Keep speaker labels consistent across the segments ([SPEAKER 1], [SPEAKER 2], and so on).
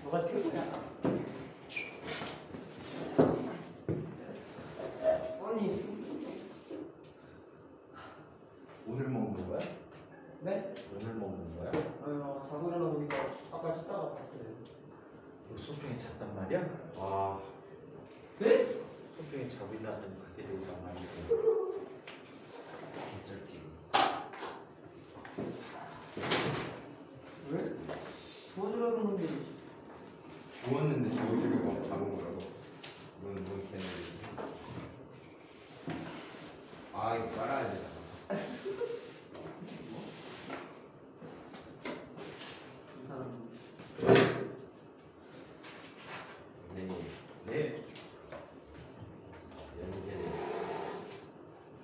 [SPEAKER 1] 뭐가 최고야? 아니
[SPEAKER 2] 오늘 먹는 거야?
[SPEAKER 1] 네?
[SPEAKER 2] 오늘 먹는 거야?
[SPEAKER 1] 자고 일어나 보니까 아까 씻다가 봤어요.
[SPEAKER 2] 너 소중히 잤단 말이야? 와.
[SPEAKER 1] 네?
[SPEAKER 2] 소중히 자고 있나더니 그렇게 되단 말이야. 어쩔지.
[SPEAKER 1] 왜? 주워주라는 건데.
[SPEAKER 3] 주웠는데 주워주려고 잡은 거라고. 뭔 개념이지? 아 이거 깔아야 돼.
[SPEAKER 1] 이 사람.
[SPEAKER 2] 네. 연세.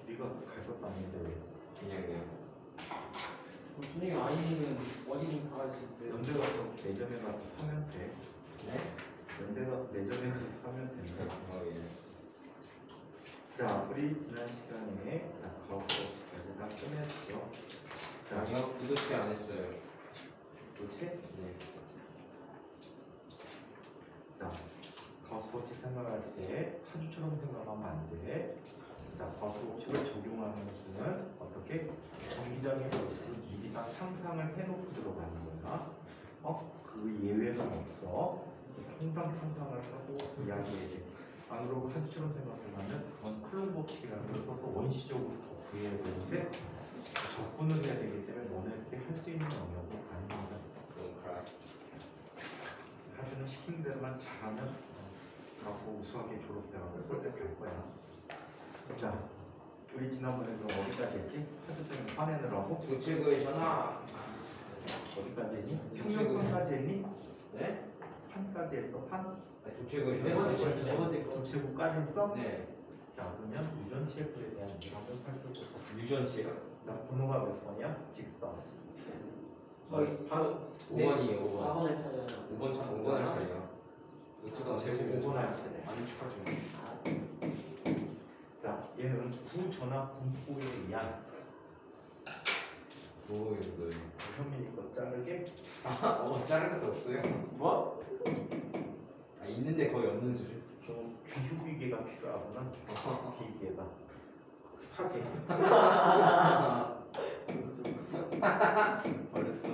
[SPEAKER 2] 우리가 갈 것도 아닌데 왜?
[SPEAKER 3] 그냥요.
[SPEAKER 1] 분명히 아이는 어디든 다 갈 수 있어요.
[SPEAKER 2] 연대 가서 매점에 가서 사면 돼.
[SPEAKER 3] 네?
[SPEAKER 2] 연대 가서 매점에 가서 사면 된다.
[SPEAKER 3] 예스.
[SPEAKER 2] 자, 우리 지난 시간에 가우스까지 다 끝냈죠. 자,
[SPEAKER 3] 아니요 구도체 안 했어요.
[SPEAKER 2] 도체?
[SPEAKER 3] 네.
[SPEAKER 2] 자, 가우스 법칙 생각할 때 파주처럼 생각하면 안 돼. 자, 가우스 법칙을 적용하는 것은 어떻게? 정기장의 것을 미리가 상상을 해놓고 들어가는 거야. 그 예외는 없어. 그래서 항상 상상을 하고 이야기해야 돼. 안 그러고 파주처럼 생각하면 그건 클론 법칙이라는 걸 써서 원시적으로 더 구해야 되는데 접근을 해야 되기 때문에 너네들이 할 수 있는 영역은 아닙니다. 하주는 시킨 대로만 잘하면 하고 우수하게 졸업해가고 설득할 거야. 자, 우리 지난번에 그럼 어디까지 했지? 하주 때문에 화내느라고?
[SPEAKER 3] 도체구의 전화.
[SPEAKER 2] 어디까지 했니? 평균판까지 했니?
[SPEAKER 3] 네?
[SPEAKER 2] 판까지 했어? 판?
[SPEAKER 3] 아니, 도체구의
[SPEAKER 1] 네
[SPEAKER 3] 전화.
[SPEAKER 1] 번째 거, 네 번째 거.
[SPEAKER 2] 도체구까지 했어?
[SPEAKER 3] 네.
[SPEAKER 2] 자, 그러면 유전 CF에 대한 한번 살펴보자.
[SPEAKER 3] 유전체요?
[SPEAKER 2] 자, 번호가 몇 번이야? 직선.
[SPEAKER 1] 저희 바로
[SPEAKER 3] 5번이에요 5번.
[SPEAKER 1] 4번을 찾아요.
[SPEAKER 3] 5번 차 5번을 차이요. 도체가
[SPEAKER 2] 제곱 5번 할 때.
[SPEAKER 3] 안 축하죠.
[SPEAKER 2] 자, 얘는 구전압 분포에 의한
[SPEAKER 3] 뭐예요?
[SPEAKER 2] 현민이 거 자르게
[SPEAKER 3] 자를 것도 없어요.
[SPEAKER 1] 뭐?
[SPEAKER 3] 아 있는데 거의 없는 수준.
[SPEAKER 2] 귀휴비계가 필요하구나. 비계가 파괴.
[SPEAKER 3] 벌써.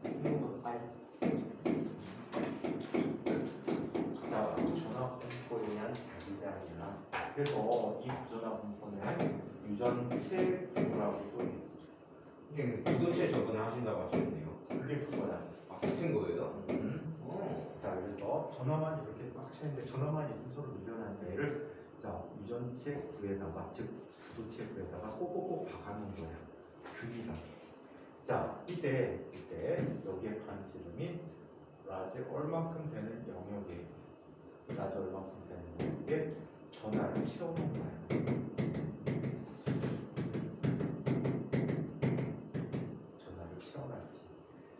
[SPEAKER 1] 이런 거 봐야지.
[SPEAKER 2] 자, 전압 분포에 의한 자기장이야. 그래서 이 전압 분포는 유전체라고도 해.
[SPEAKER 3] 선생님 구도체 접근을 하신다고 하셨네요.
[SPEAKER 2] 그게 그거야.
[SPEAKER 3] 아 같은 거예요?
[SPEAKER 2] 자, 그래서 전화만 이렇게 꽉 차있는데 전화만 있으면 서로 밀려나는 애를 자, 유전체 구에다가 즉 구도체 구에다가 꼭꼭꼭 박아놓은 거야. 균이다. 자, 이때 여기에 반지름이 라지 얼만큼 되는 영역에 라지 얼만큼 되는 영역에 전화를 채워놓은 거야. 전화를 채워놨지.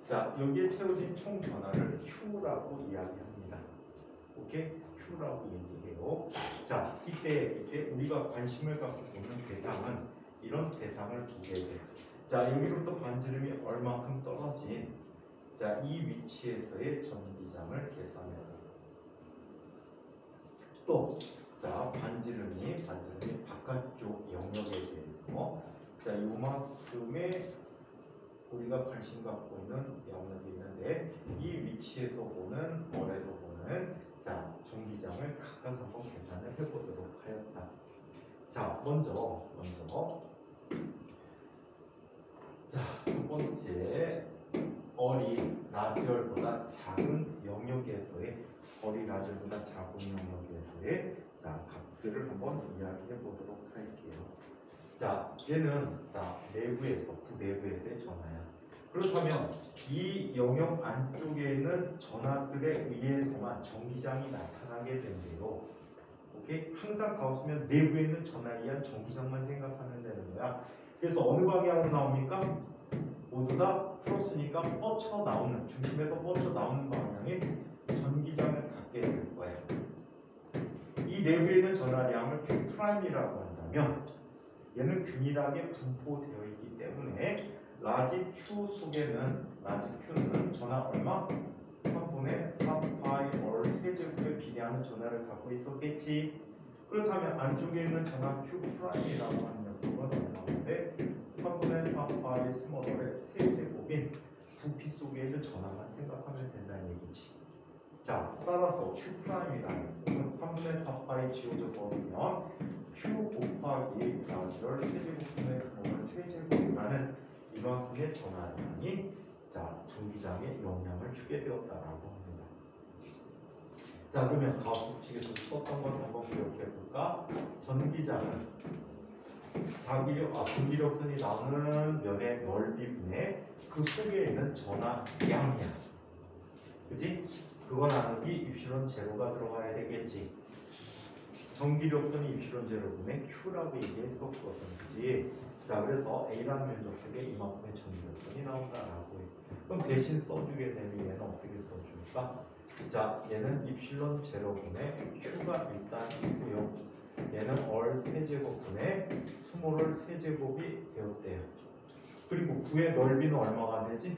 [SPEAKER 2] 자, 여기에 채워진 총 전화를 Q라고 이야기합니다. 오케이? Q라고 얘기해요. 자, 이때 우리가 관심을 갖고 보는 대상은 이런 대상을 보게 돼. 자, 여기로부터 반지름이 얼만큼 떨어진 자, 이 위치에서의 전기장을 계산해라. 또, 자, 반지름이 바깥쪽 영역에 대해서 자, 요만큼의 우리가 관심 갖고 있는 영역이 있는데 이 위치에서 보는 멀에서 보는 자, 전기장을 각각 한번 계산을 해보도록 하였다. 자, 먼저 자, 첫 번째 어리 라디얼보다 작은 영역에서의 어리 라디얼보다 작은 영역에서의 자, 값들을 한번 이야기해 보도록 할게요. 자, 얘는 자, 내부에서 구내부에서의 전하야. 그렇다면 이 영역 안쪽에 있는 전하들에 의해서만 전기장이 나타나게 된대요. 오케이? 항상 가우스면 내부에 있는 전하에 의한 전기장만 생각하면 되는 거야. 그래서 어느 방향으로 나옵니까? 모두 다 플러스니까 뻗쳐 나오는 중심에서 뻗쳐 나오는 방향에 전기장을 갖게 될 거예요. 이 내부에 있는 전하량을 Q'이라고 한다면 얘는 균일하게 분포되어 있기 때문에 라지 Q 속에는 라지 Q는 전하 얼마? 3분의 4파이 월 세제곱에 비례하는 전하를 갖고 있었겠지. 그렇다면 안쪽에 있는 전하 Q 프라임이라고 하는 녀석은 얼마인데 3분의 4파이 스몰 월의 세제곱인 부피 속에 있는 전하만 생각하면 된다는 얘기지. 자, 따라서 Q 프라임이라는 녀석은 3분의 4파이 지워져 버리면 Q 곱하기 라지를 세제곱분의 스몰을 세제곱이라는 이만큼의 전하량이 자 전기장에 영향을 주게 되었다라고 합니다. 자, 그러면 가속식에서 썼던 것 한번 기억해 볼까? 전기장은 전기력선이 나오는 면의 넓이분의 그 속에 있는 전하량이야. 그지? 그거 나누기 입실론 제로가 들어가야 되겠지. 전기력선이 입실론 제로분의 Q라고 얘기했었거든. 그지? 자, 그래서 A라는 면적 속에 이만큼의 전기력선이 나온다라고 해. 그럼 대신 써주게 되면 얘는 어떻게 써줄까? 자, 얘는 입실론 제로분의 Q가 일단 있고요. 얘는 얼 세제곱분의 스몰을 세제곱이 되었대요. 그리고 9의 넓이는 얼마가 되지?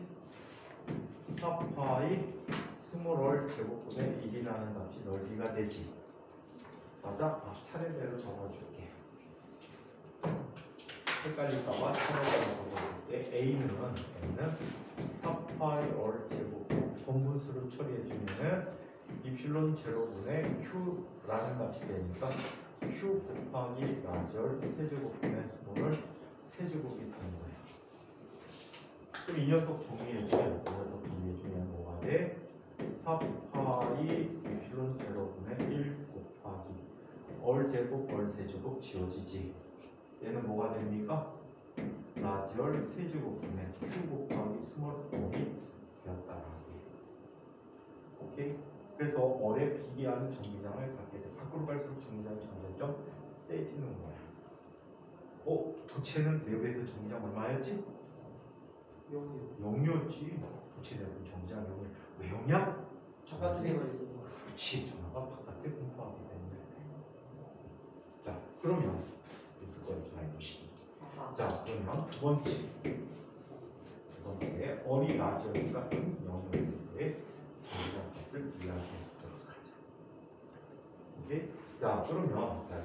[SPEAKER 2] 4파이 스몰 얼 제곱분의 1이라는 값이 넓이가 되지. 맞아? 차례대로 적어줄게. 헷갈릴까봐 차례대로 적어줄게. A는 4파이 월 제곱 본분수를 처리해주면은 입실론 제로분의 Q라는 값이 되니까 Q 곱하기 라지얼 세제곱분의 스몰을 세제곱이 되는 거야. 그럼 이 녀석 정리해주면 뭐가 돼? 4파이 입실론 제로분의 1 곱하기 얼 제곱 얼 세제곱 지워지지. 얘는 뭐가 됩니까? 라지얼 세제곱분의 Q 곱하기 스몰 스몰이 되었다라고 해요. 오케이? 그래서 얼에 비례하는 전기장을 갖게 돼. 밖으로 갈수록 전기장이 점점 세지는 거야. 도체는 내부에서 전기장 얼마였지? 0이었지. 도체 내부 전기장 0이 왜 0이야?
[SPEAKER 1] 바깥에만 있어서.
[SPEAKER 2] 그렇지. 전화가 바깥에 분포하게 되는 거야. 자, 그러면 있을 거예요. 라이브식. 자, 그러면 두 번째 어리 라지얼과 영역에서의 전기장 값을 이야기해보도록 하자. 오케이? 자, 그러면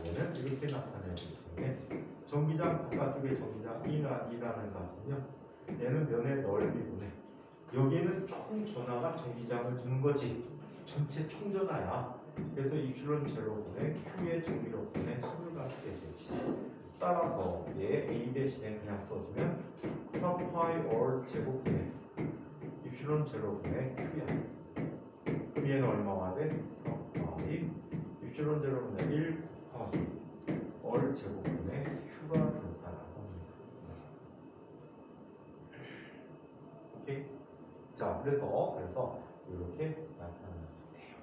[SPEAKER 2] 얘는 이렇게 나타내주시면 전기장 바깥쪽에 전기장 E라는 값은요, 얘는 면의 넓이분의 여기에는 총 전하가 전기장을 주는 거지. 전체 총전하야. 그래서 입실론 제로분의 Q의 전기력선의 수를 갖게 되지. 따라서 얘 A 대신에 그냥 써주면 4파이 올 제곱분의 입실론 제로분의 Q야. 그럼 얘는 얼마가 돼? 4파이 입실론 제로분의 1 곱하기 올 제곱분의 Q가 되었다라고 합니다. 오케이? 자, 그래서 이렇게 나타나면 돼요.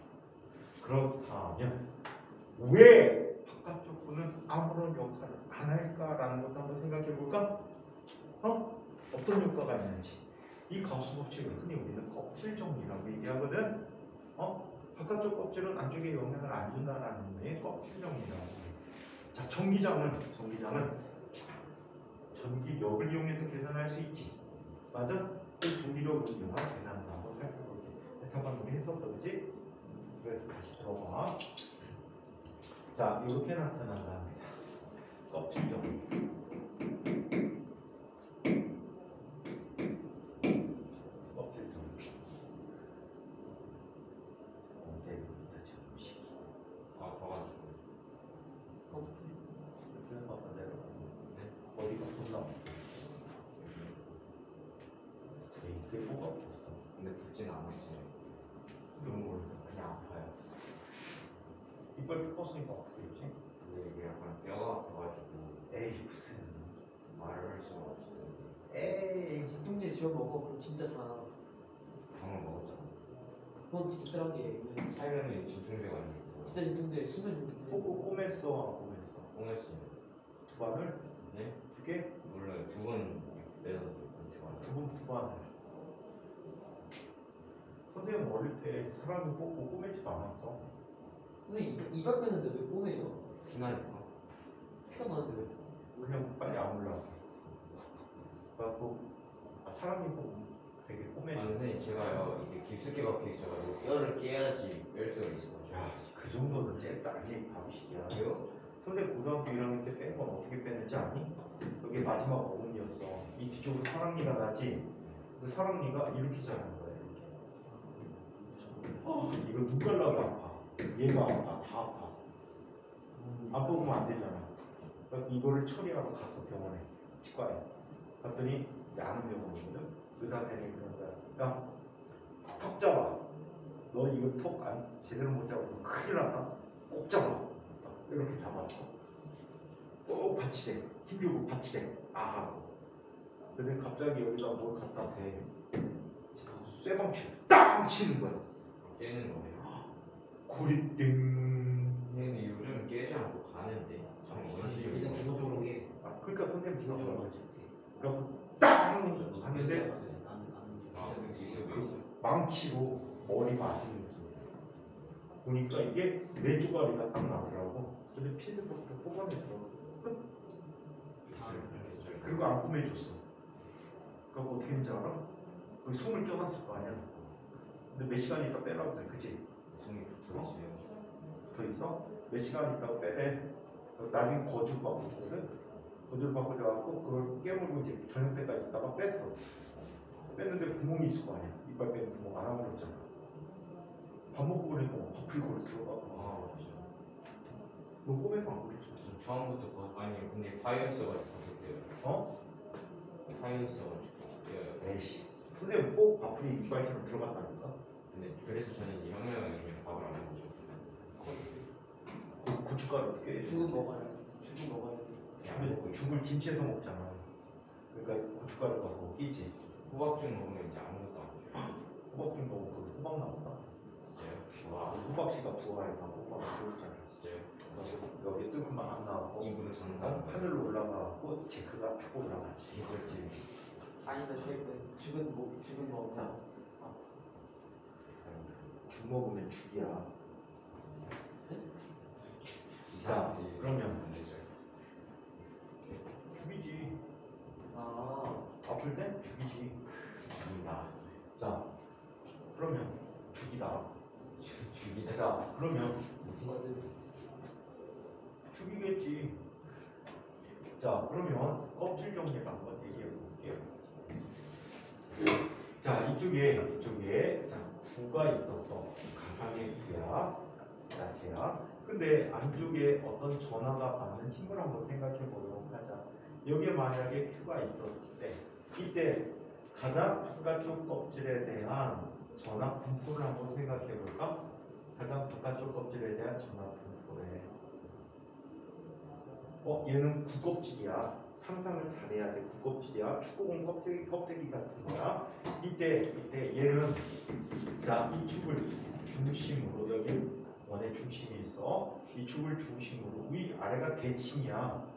[SPEAKER 2] 그렇다면 왜 바깥쪽 부는 아무런 역할을 안 할까라는 것도 한번 생각해 볼까? 어떤 효과가 있는지. 이 가우스 법칙을 흔히 우리는 껍질 정리라고 얘기하거든. 바깥쪽 껍질은 안쪽에 영향을 안 준다라는 의미의 껍질 정리라고 해. 자, 전기장은 전기력을 이용해서 계산할 수 있지. 맞아? 그 전기력을 이용해서 계산한다고 살펴볼게. 대타방 우리 했었어, 그렇지? 그래서 다시 들어봐. 자, 이렇게 나타난답니다. 껍질 정리. 껍질 정리. 대부분다 정식.
[SPEAKER 3] 봐가지고.
[SPEAKER 2] 이렇게 봐봐 내려가. 어디가 올라? 이게 뭐가 없었어.
[SPEAKER 3] 근데 붓진 않았어요.
[SPEAKER 2] 그런 걸 그냥 아파요. 이빨 펴봤으니까 아프겠지?
[SPEAKER 3] 근데 이게 약간 뼈가 아파가지고
[SPEAKER 2] 에이 무슨
[SPEAKER 3] 말을 할 수가 없어요.
[SPEAKER 1] 에이, 진통제 지워 먹어. 그럼 진짜 다 나아.
[SPEAKER 3] 방금 먹었잖아.
[SPEAKER 1] 그건 진짜란 게
[SPEAKER 3] 사이렌이 진통제가 아니고
[SPEAKER 1] 진짜 진통제, 수면 진통제.
[SPEAKER 2] 꼬맸어 안 꼬맸어?
[SPEAKER 3] 꽁했어요.
[SPEAKER 2] 두 바늘?
[SPEAKER 3] 네?
[SPEAKER 2] 두 개?
[SPEAKER 3] 몰라요. 두번 내서 좋아요.
[SPEAKER 2] 두 바늘. 선생님 어릴 때 사람이 뽑고 꼬매지도 않았어.
[SPEAKER 1] 선생님 이빨 빼는데 왜 꼬매요?
[SPEAKER 3] 피나니까.
[SPEAKER 1] 피가 나는데 왜?
[SPEAKER 2] 그냥 사람이 보면 되게 꼬매.
[SPEAKER 3] 아니 선생님 제가요 이게 깊숙이 박혀 있어가지고 뼈를 깨야지 뺄 수가 있어가지고.
[SPEAKER 2] 야, 그 정도는 잽다 아니 바보식이야.
[SPEAKER 3] 왜요?
[SPEAKER 2] 선생 고등학교 1학년 때 뺀 건 어떻게 뺐는지 아니? 여기 마지막 어금니였어. 이 뒤쪽으로 사랑니가 나지. 근데 사랑니가 이렇게 자라는 거야. 이렇게. 이거 눈깔나게 아파. 얘가 아파. 다 아파. 안 뽑으면 안 되잖아. 그러니까 이거를 처리하러 갔어 병원에. 치과에. 갔더니 아는 병원이거든. 의사 선생님이 그런 거야. 야, 턱 잡아. 너 이거 턱 안 제대로 못 잡으면 큰일 난다. 꼭 잡아. 이렇게 잡았어. 꼭 받치대. 힘주고 받치대. 아하. 근데 갑자기 여기다 뭘 갖다 대. 쇠방치 땅 치는 거야.
[SPEAKER 3] 깨는 거예요.
[SPEAKER 2] 고리 띵.
[SPEAKER 3] 선생님 요즘 깨지 않고 가는데 참 원시적이죠.
[SPEAKER 1] 일단 기본적으로 게
[SPEAKER 2] 아, 그러니까 선생님
[SPEAKER 1] 기본적으로
[SPEAKER 2] 지금
[SPEAKER 1] 맞지.
[SPEAKER 2] 그럼 땅 하는데
[SPEAKER 3] 아,
[SPEAKER 2] 그 망치로 머리 맞은 거죠. 보니까 이게 네 조각이가 딱 나더라고. 근데 피부부터 뽑아냈어. 끝. 그리고 안 꾸며줬어. 그럼 어떻게 했는지 알아? 그 손을 껴놨을 거 아니야. 근데 몇 시간 있다 빼라고 그래, 그치?
[SPEAKER 3] 손이 붙어 있어요.
[SPEAKER 2] 붙어 있어? 몇 시간 있다가 빼래. 나중에 거주 바꾸셨어? 거주를 바꾸져갖고 그걸 깨물고 이제 저녁 때까지 있다가 뺐어. 뺐는데 구멍이 있을 거 아니야. 이빨 빼는 구멍 안 하고 그랬잖아. 밥 먹고 그러니까 막 버플이 걸로 들어가고.
[SPEAKER 3] 아 맞아.
[SPEAKER 2] 너 꿈에서 안 그랬죠?
[SPEAKER 3] 처음부터 아니 근데 파이어있어가지고 그때요.
[SPEAKER 2] 어?
[SPEAKER 3] 파이어있어가지고.
[SPEAKER 2] 에이씨. 선생님 꼭 밥풀이 이빨처럼 들어갔다니까?
[SPEAKER 3] 근데 그래서 저는 이 혁명을 밥을 안 먹죠.
[SPEAKER 2] 고춧가루 어떻게 해?
[SPEAKER 1] 죽은 먹어야 죽은 먹어야
[SPEAKER 2] 근데 죽을 김치에서 먹잖아. 그러니까 고춧가루가 끼지.
[SPEAKER 3] 호박죽 먹으면 이제 아무것도 안 돼요.
[SPEAKER 2] 호박 좀 먹고 그 호박 나온다.
[SPEAKER 3] 진짜요? 와
[SPEAKER 2] 호박씨가 부화해가 호박 좋잖아.
[SPEAKER 3] 진짜요?
[SPEAKER 2] 여기 뚫고만 안 나오고
[SPEAKER 3] 이불을 장사.
[SPEAKER 2] 하늘로 올라가고 제크가 타고 올라가지.
[SPEAKER 3] 개쩔지.
[SPEAKER 1] 아니다 죽은 먹자.
[SPEAKER 2] 죽 먹으면 죽이야.
[SPEAKER 3] 이상.
[SPEAKER 2] 그러면
[SPEAKER 3] 안 되죠.
[SPEAKER 2] 죽이지.
[SPEAKER 1] 아
[SPEAKER 2] 아플 땐 죽이지.
[SPEAKER 3] 죽인다.
[SPEAKER 2] 자, 그러면 죽이다.
[SPEAKER 3] 죽이다.
[SPEAKER 2] 자, 그러면
[SPEAKER 1] 맞지.
[SPEAKER 2] 죽이겠지. 자, 그러면 껍질 정리를 한번 얘기해 볼게요. 자, 이쪽에 자, 구가 있었어. 가상의 구야. 자체야. 근데 안쪽에 어떤 전하가 받는 힘을 한번 생각해 보도록 하자. 여기에 만약에 Q가 있었을 때 이때 가장 바깥쪽 껍질에 대한 전하 분포를 한번 생각해 볼까? 가장 바깥쪽 껍질에 대한 전하 분포래. 얘는 구껍질이야. 상상을 잘해야 돼. 구껍질이야. 축구공 껍데기 같은 거야. 이때 얘는 자, 이 축을 중심으로 여기 원의 중심이 있어. 이 축을 중심으로 위 아래가 대칭이야.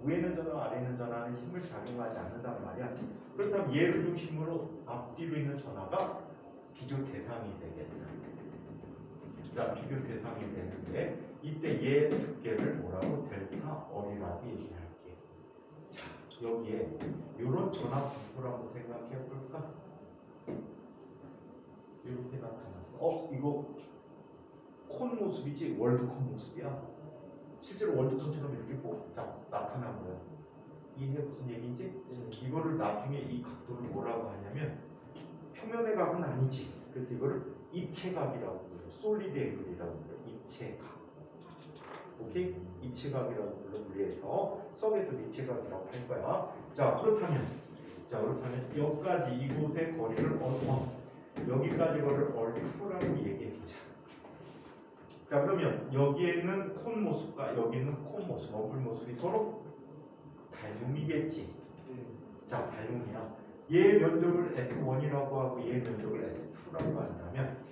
[SPEAKER 2] 위에는 전화 아래는 전화는 힘을 작용하지 않는단 말이야. 그렇다면 얘를 중심으로 앞뒤로 있는 전화가 비교 대상이 되겠다. 자, 비교 대상이 되는데 이때 얘 두께를 뭐라고 델타 어리라고 얘기할게. 자, 여기에 이런 전화 분포를 한번 생각해 볼까? 이렇게 나타났어. 이거 콘 모습이지 월드콘 모습이야. 실제로 월드콘처럼 이렇게 나타난 거야. 이게 무슨 얘기인지? 이거를 나중에 이 각도를 뭐라고 하냐면 표면의 각은 아니지. 그래서 이거를 입체각이라고 불러. 솔리드 앵글이라고 불러. 입체각. 오케이? 입체각이라고 불러. 우리에서 수학에서도 입체각이라고 할 거야. 자, 그렇다면 여기까지 이곳의 거리를 여기까지 거리를 얼토라고 얘기해 보자. 자, 그러면 여기에는 콘 모습과 여기는 콘 모습, 어플 모습이 서로 닮음이겠지. 자, 닮음이야. 얘 면적을 S1이라고 하고 얘 면적을 S2라고 한다면,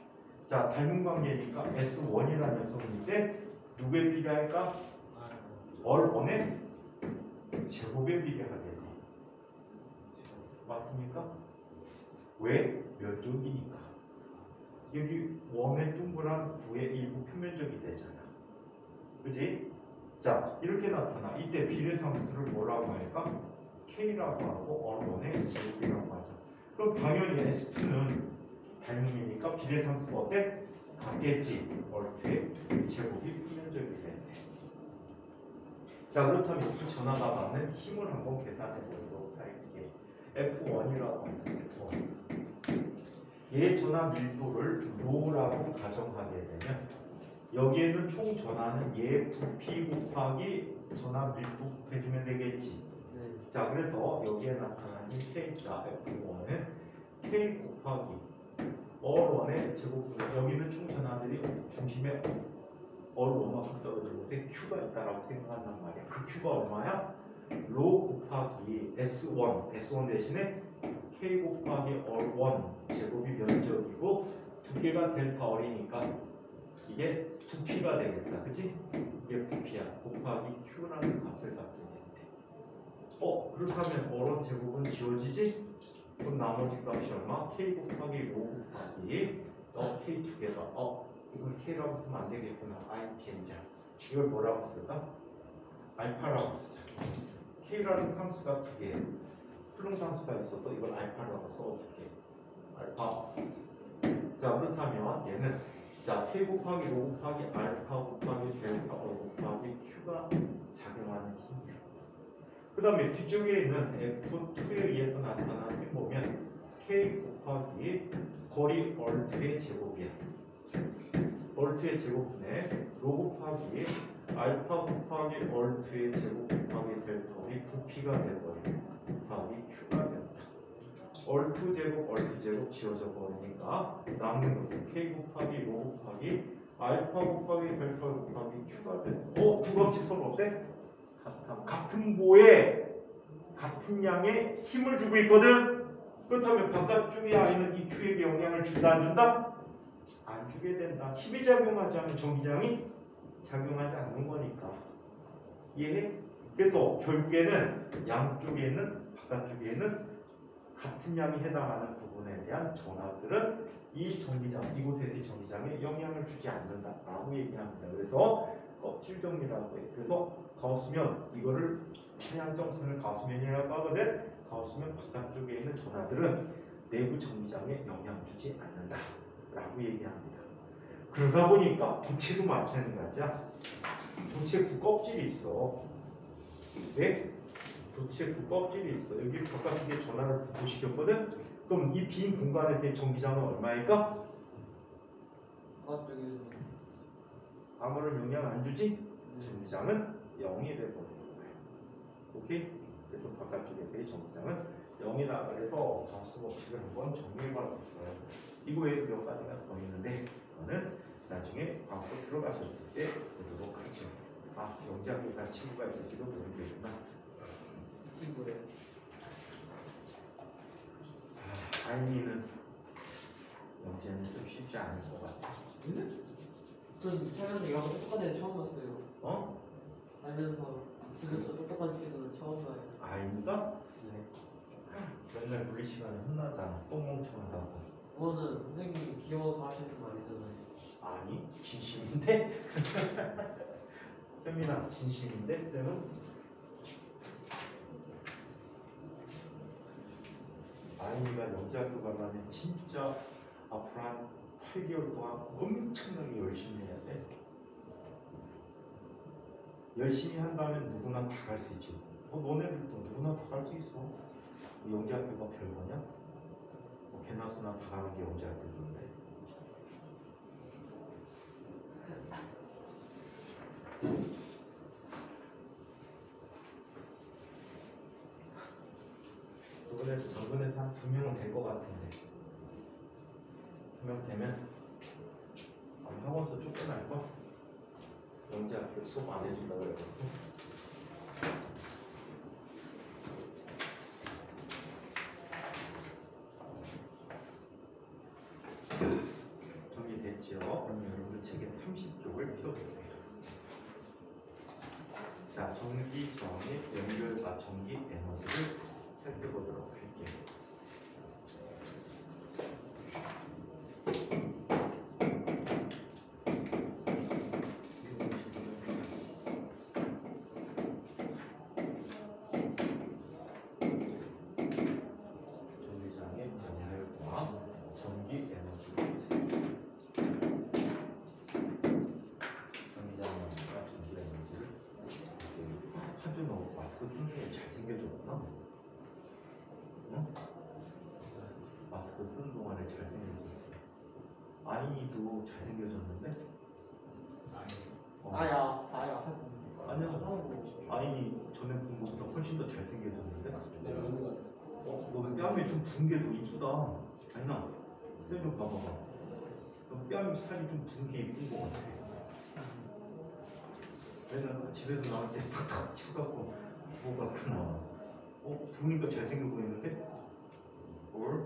[SPEAKER 2] 자, 닮음 관계니까 S1이라는 녀석인데 누구에 비례할까? 얼1의 제곱에 비례하겠네. 맞습니까? 왜? 면적이니까. 여기 원의 동그란 구의 일부 표면적이 되잖아. 그지? 자, 이렇게 나타나. 이때 비례상수를 뭐라고 할까? K라고 하고 얼원의 제곱이라고 하죠. 그럼 당연히 S2는 닮음이니까 비례상수가 어때? 같겠지. 얼트의 제곱이 필연적이 되는데. 자, 그렇다면 이 전하가 받는 힘을 한번 계산해 보도록 할게. F1이라고 합니다. F1. 얘 전하 밀도를 로라고 가정하게 되면 여기에는 총 전하는 얘 부피 곱하기 전하 밀도 곱해주면 되겠지.
[SPEAKER 1] 네.
[SPEAKER 2] 자, 그래서 여기에 나타나는 K자 F1은 K 곱하기 얼1의 제곱분. 여기는 총 전하들이 중심에 얼만큼 떨어진 곳에 Q가 있다라고 생각한단 말이야. 그 Q가 얼마야? 로 곱하기 S1 대신에 K 곱하기 얼1 제곱이 면적이고 두께가 델타 얼이니까 이게 부피가 되겠다. 그치? 이게 부피야. 곱하기 Q라는 값을 갖게 되는데. 그렇다면 얼원 제곱은 지워지지? 그럼 나머지 값이 얼마? K 곱하기 로 곱하기 K 두 개다. 이걸 K라고 쓰면 안 되겠구나. 젠장. 이걸 뭐라고 쓸까? 알파라고 쓰자. K라는 상수가 두 개. 풀릉상수가 있어서 이걸 알파라고 써줄게. 알파. 자, 그렇다면 얘는 자 K 곱하기 로 곱하기 알파 곱하기 델타 곱하기 Q가 작용하는 힘이야. 그 다음에 뒤쪽에 있는 F2에 의해서 나타나는 힘 보면 K 곱하기 거리 얼트의 제곱이야. 얼트의 제곱분에 로 곱하기 알파 곱하기 얼트의 제곱 곱하기 델타이 부피가 돼버려. 곱하기 Q가 된다. 얼트 제곱 지워져 버리니까 남는 것은 K 곱하기 로 곱하기 알파 곱하기 델타 곱하기 Q가 됐어. 두 값이 서로 어때? 같은 보에 같은 양의 힘을 주고 있거든. 그렇다면 바깥쪽의 아이는 이 Q에게 영향을 준다 안 준다? 안 주게 된다. 힘이 작용하지 않으면 전기장이 작용하지 않는 거니까. 이해해? 그래서 결국에는 양쪽에 있는 바깥쪽에 있는 같은 양이 해당하는 부분에 대한 전하들은 이 전기장, 이곳에서의 전기장에 영향을 주지 않는다라고 얘기합니다. 그래서 껍질 정리라고 해. 그래서 가우스면 이거를 하얀점선을 가우스면이라고 하거든. 가우스면 바깥쪽에 있는 전하들은 내부 전기장에 영향 주지 않는다라고 얘기합니다. 그러다 보니까 도체도 마찬가지야. 도체 구 껍질이 있어. 네? 도체 구 껍질이 있어. 여기 바깥쪽에 전하를 부부시켰거든. 그럼 이 빈 공간에서의 전기장은 얼마일까?
[SPEAKER 1] 바깥쪽에서
[SPEAKER 2] 아무런 영향 안 주지? 전기장은 0이 되버리는 거야. 오케이? 그래서 바깥쪽에서의 전기장은 0이다. 그래서 가우스 법칙을 한번 정리해봐라. 이거 외에도 몇 가지가 더 있는데 그거는 나중에 과거 들어가셨을 때 보도록 하죠. 영재학교가 친구가 있을지도 모르겠구나.
[SPEAKER 1] 친구래.
[SPEAKER 2] 아이니는 영재는 좀 쉽지 않을 것 같아.
[SPEAKER 1] 전 살면서 이거 똑같은 애 처음 봤어요. 살면서 집에 저 똑똑한 친구는 처음 봐요.
[SPEAKER 2] 아이니가?
[SPEAKER 1] 네.
[SPEAKER 2] 맨날 물리 시간에 혼나잖아. 똥멍청하다고.
[SPEAKER 1] 그거는 선생님이 귀여워서 하시는 말이잖아요.
[SPEAKER 2] 아니, 진심인데? 쌤이나 진심인데? 쌤은? 아이니가 영재학교 가면 진짜 앞으로 한 8개월 동안 엄청나게 열심히 해야 돼. 열심히 한다면 누구나 다 갈 수 있지. 너네들도 누구나 다 갈 수 있어. 영재학교가 별거냐? 개나 소나 다 가는 게 영재학교인데. 이번에도 전근에서 한 2명은 될 것 같은데 2명 되면 아마 학원서 쫓겨날걸? 영재학교 수업 안 해준다고 그래가지고 정리됐죠? 그럼 여러분들 책에 30쪽을 펴주세요. 자, 전기 저항의 연결과 전기 에너지를 살펴보도록 할게요. 평소에 잘생겨졌나? 응? 마스크 쓰는 동안에 잘생겨졌어. 아이도 잘생겨졌는데?
[SPEAKER 1] 아야
[SPEAKER 2] 아니야. 아니 전에 본 것보다 훨씬 더 잘생겨졌는데? 너는 뺨이 좀 분 게 더 이쁘다. 아니나 쌤 좀 봐봐봐. 너 뺨 살이 좀 분 게 이쁜 것 같아. 얘는 집에서 나올 때 탁탁 쳐갖고 뭐가 크나. 부으니까 잘생겨 보이는데? 뭘?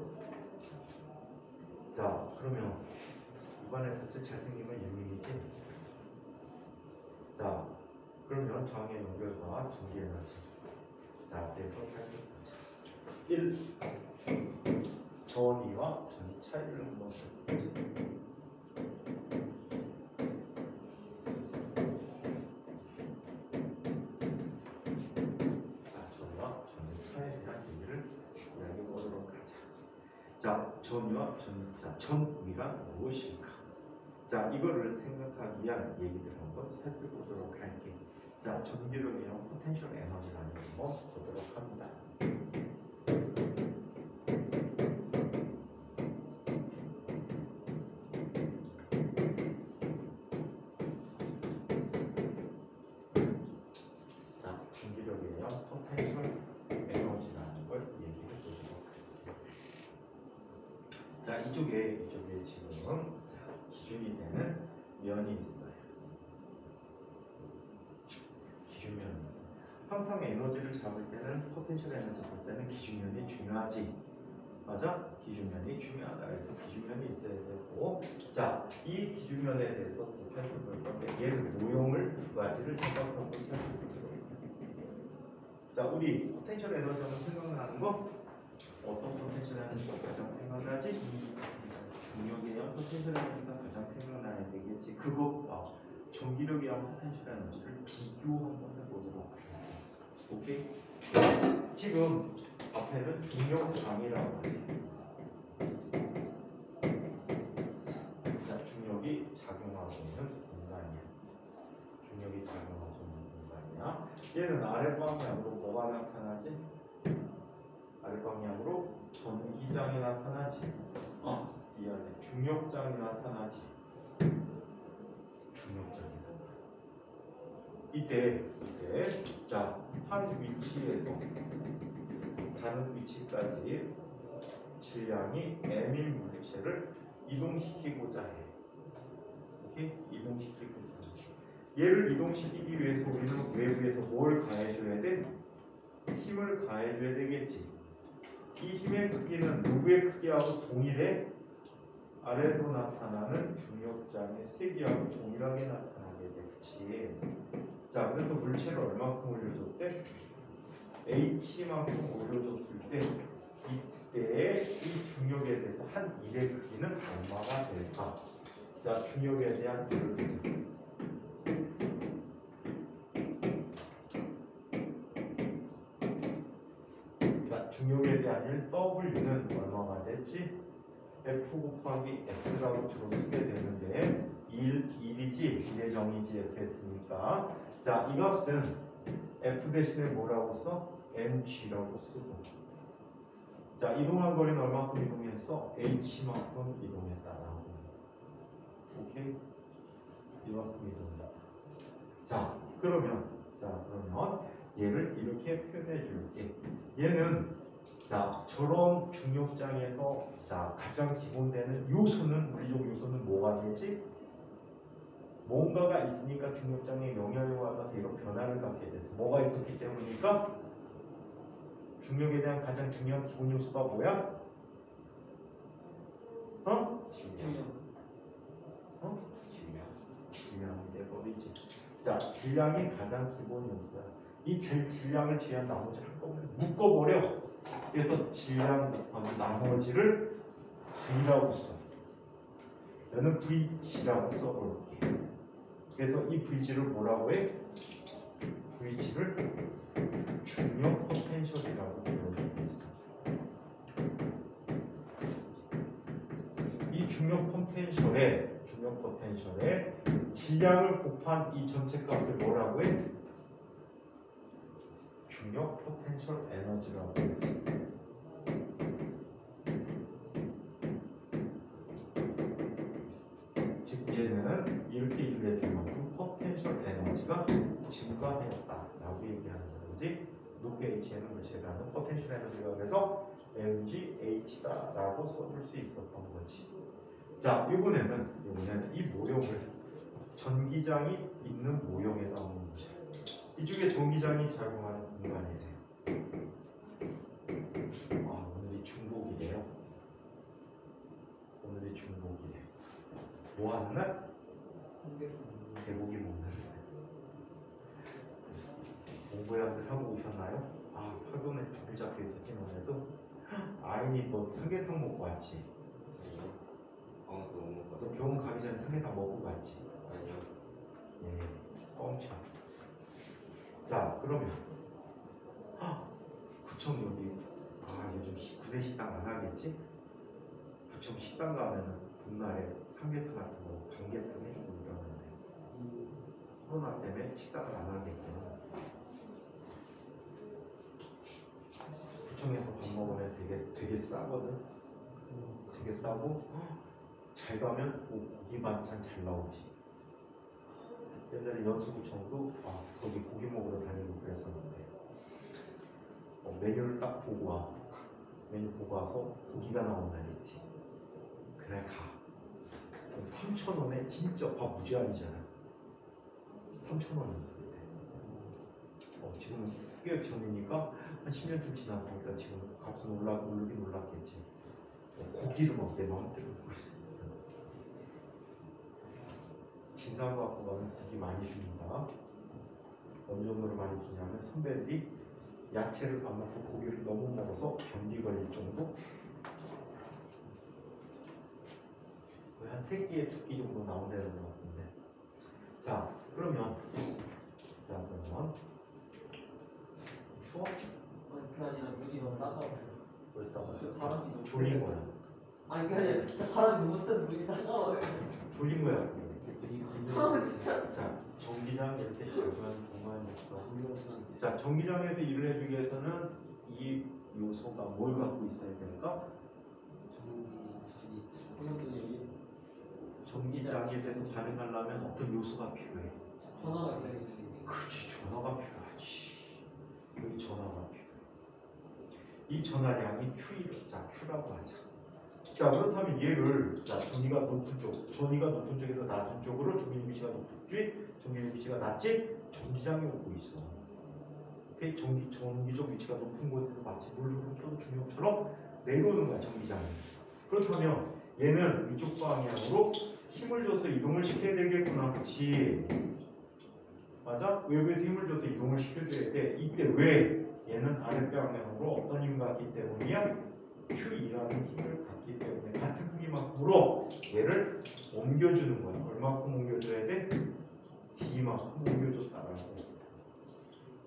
[SPEAKER 2] 자 그러면 입안에서 제일 잘생긴 건 윤민이지? 자 그러면 장애 연결과 전기 에너지. 자 그래서 살펴보자. 1. 전이와 전이 차이를 한번 살펴보자. 전이와 전이란 무엇일까? 자, 이거를 생각하기 위한 얘기들 한번 살펴보도록 할게. 자, 전기력이랑 포텐셜 에너지라는 거 한번 보도록 합니다. 자, 전기력이랑 포텐셜 에너지라는 걸 얘기해 보도록 할게요. 자, 이쪽에 지금 기준이 되는 면이 있어요. 기준면이 있어요. 항상 에너지를 잡을 때는 포텐셜 에너지 볼 때는 기준면이 중요하지. 맞아? 기준면이 중요하다. 그래서 기준면이 있어야 되고, 자, 이 기준면에 대해서 또 살펴볼 건데 얘를 모형을 두 가지를 생각하고 살펴보도록 할게요. 자, 우리 포텐셜 에너지 하면 생각나는 거? 어떤 포텐셜 에너지가 가장 생각나지? 중력에 의한 포텐셜 에너지가 가장 생각나야 되겠지. 그것과 전기력에 의한 포텐셜 에너지를 비교 한번 해보도록 할게요. 오케이? 지금 앞에는 중력장이라고 하지. 자, 중력이 작용하고 있는 공간이야. 중력이 작용하고 있는 공간이야. 얘는 아래 방향으로 뭐가 나타나지? 아래 방향으로 전기장이 나타나지. 미안해. 중력장이 나타나지. 중력장이 나타나. 이때 자, 한 위치에서 다른 위치까지 질량이 m일 물체를 이동시키고자 해. 오케이? 이동시키고자 해. 얘를 이동시키기 위해서 우리는 외부에서 뭘 가해줘야 돼? 힘을 가해줘야 되겠지. 이 힘의 크기는 누구의 크기하고 동일해? 아래로 나타나는 중력장의 세기하고 동일하게 나타나게 되지. 자, 그래서 물체를 얼마큼 올려줬대? h만큼 올려줬을 때 이때 이 중력에 대해서 한 일의 크기는 얼마가 될까? 자, 중력에 대한 중력에 대한 일 W는 얼마가 됐지? F 곱하기 S라고 주로 쓰게 되는데 1이지 1의 정의지 F 했으니까 자, 이 값은 F 대신에 뭐라고 써? mg라고 쓰고 자, 이동한 거리는 얼마큼 이동했어? h만큼 이동했다라고. 오케이? 이만큼 이동했다. 자, 그러면 얘를 이렇게 표현해 줄게. 얘는 자, 저런 중력장에서 자, 가장 기본되는 요소는 물리적 요소는 뭐가 되지? 뭔가가 있으니까 중력장의 영향을 받아서 이런 변화를 갖게 돼서 뭐가 있었기 때문이니까 중력에 대한 가장 중요한 기본 요소가 뭐야?
[SPEAKER 1] 중력.
[SPEAKER 2] 질량이 돼버리지. 자, 질량이 가장 기본 요소야. 이 질량을 제한 나머지를 한꺼번에 묶어버려. 그래서 질량 곱하기 나머지를 V라고 써. 너는 VG라고 써볼게. 그래서 이 VG를 뭐라고 해? VG를 중력 포텐셜이라고 불러주고 있어. 이 중력 포텐셜에 질량을 곱한 이 전체 값을 뭐라고 해? 중력 포텐셜 에너지라고 해야지. 즉 얘는 이렇게 일해줄 만큼 포텐셜 에너지가 증가하였다라고 얘기하는 거지. 높이 H에는 몇이라는 포텐셜 에너지가 그래서 mgH다라고 써줄 수 있었던 거지. 자, 이번에는 이 모형을 전기장이 있는 모형에 나오는 것이야. 이쪽에 전기장이 작용하는 공간이래요. 오늘이 중복이래요. 오늘이 중복이래. 뭐 하는 날? 대고기 먹는 날. 공부양들 하고 오셨나요? 학원에 줄을 잡혀 있었긴 오늘도. 아인이 너 삼계탕 먹고 왔지?
[SPEAKER 3] 아니요. 아무도 못
[SPEAKER 2] 너
[SPEAKER 3] 먹었어.
[SPEAKER 2] 병원 가기 전에 삼계탕 먹고 갔지?
[SPEAKER 3] 아니요.
[SPEAKER 2] 예, 뻥쳐. 자, 그러면 구청 여기 요즘 구내 식당 안 하겠지? 구청 식당 가면은 봄날에 삼계탕 같은 거 반계탕 해주고 이러는데 코로나 때문에 식당을 안 하겠구나. 구청에서 밥 먹으면 되게 싸거든. 되게 싸고 잘 가면 고기 반찬 잘 나오지. 옛날에 연수구청도 거기 고기 먹으러 다니고 그랬었는데 메뉴를 딱 보고 와. 메뉴 보고 와서 고기가 나온 날 있지. 그날 가. 3,000원에 진짜 밥 무제한이잖아. 3,000원이었어 그때. 지금 꽤 전이니까 한 10년쯤 지났으니까 지금 값은 오르긴 올랐겠지. 고기를 내 마음대로 먹을 수 있어. 진상과학고 가면 고기 많이 줍니다. 어느 정도로 많이 주냐면 선배들이 야채를 안 먹고 고기를 너무 먹어서 변비 걸릴 정도? 거의 한 3끼에 2끼 정도 나온다는 것 같은데. 자, 그러면 추워?
[SPEAKER 1] 그게 아니라 물이 너무 따가워요.
[SPEAKER 2] 벌써
[SPEAKER 1] 바람이 너무
[SPEAKER 2] 졸린 거야.
[SPEAKER 1] 그게 아니라 진짜 바람이 너무 세서 물이 따가워요.
[SPEAKER 2] 졸린 거야.
[SPEAKER 1] 진짜.
[SPEAKER 2] 자, 전기장 이렇게 작은 공간이 있어.
[SPEAKER 1] 물이 없었는데.
[SPEAKER 2] 자, 전기장에서 일을 해주기 위해서는 이 요소가 뭘 갖고 있어야 될까? 전기장에 대해서 반응하려면 어떤 요소가 필요해?
[SPEAKER 1] 전화가 있어야 되는데.
[SPEAKER 2] 그렇지, 전화가 필요하지. 여기 전화가 필요해. 이 전화량이 Q라고 하자. 자, 그렇다면 얘를 전위가 높은 쪽에서 낮은 쪽으로 전기 위치가 높지, 전기 위치가 낮지, 전기장이 오고 있어. 오케이, 전기적 위치가 높은 곳에서 마치 물 흐르는 중력처럼 내려오는 거야, 전기장이. 그렇다면 얘는 이쪽 방향으로 힘을 줘서 이동을 시켜야 되겠구나, 그렇지? 맞아? 외부에서 힘을 줘서 이동을 시켜줘야 돼. 이때 왜? 얘는 아랫방향으로 어떤 힘을 갖기 때문이야? Q이라는 힘을 갖기 때문에 같은 크기만큼으로 얘를 옮겨주는 거야. 얼마큼 옮겨줘야 돼? D만큼 옮겨줬다라고.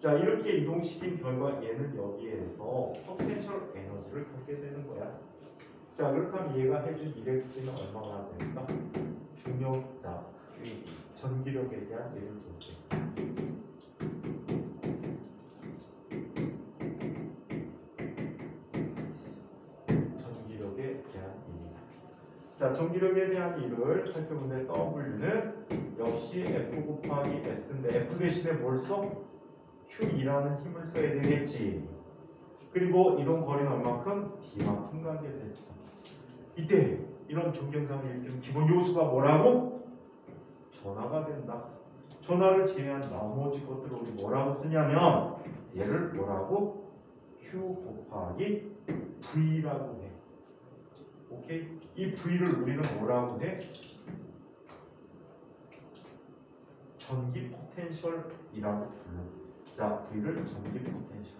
[SPEAKER 2] 자, 이렇게 이동시킨 결과 얘는 여기에서 포텐셜 에너지를 갖게 되는 거야. 자, 그렇다면 얘가 해준 일의 크기는 얼마나 될까? 중력, 전기력에 대한 예를 들게. 자, 전기력에 대한 일을 살펴보는데 W는 역시 F 곱하기 S인데 F 대신에 뭘 써? Q이라는 힘을 써야 되겠지. 그리고 이동 거리는 얼마큼? D만큼 가게 됐어. 이때 이런 전경상을 일으키는 기본 요소가 뭐라고? 전하가 된다. 전하를 제외한 나머지 것들을 우리 뭐라고 쓰냐면 얘를 뭐라고? Q 곱하기 V라고 해. 오케이? 이 V를 우리는 뭐라고 해? 전기 포텐셜이라고 불러. 자, V를 전기 포텐셜.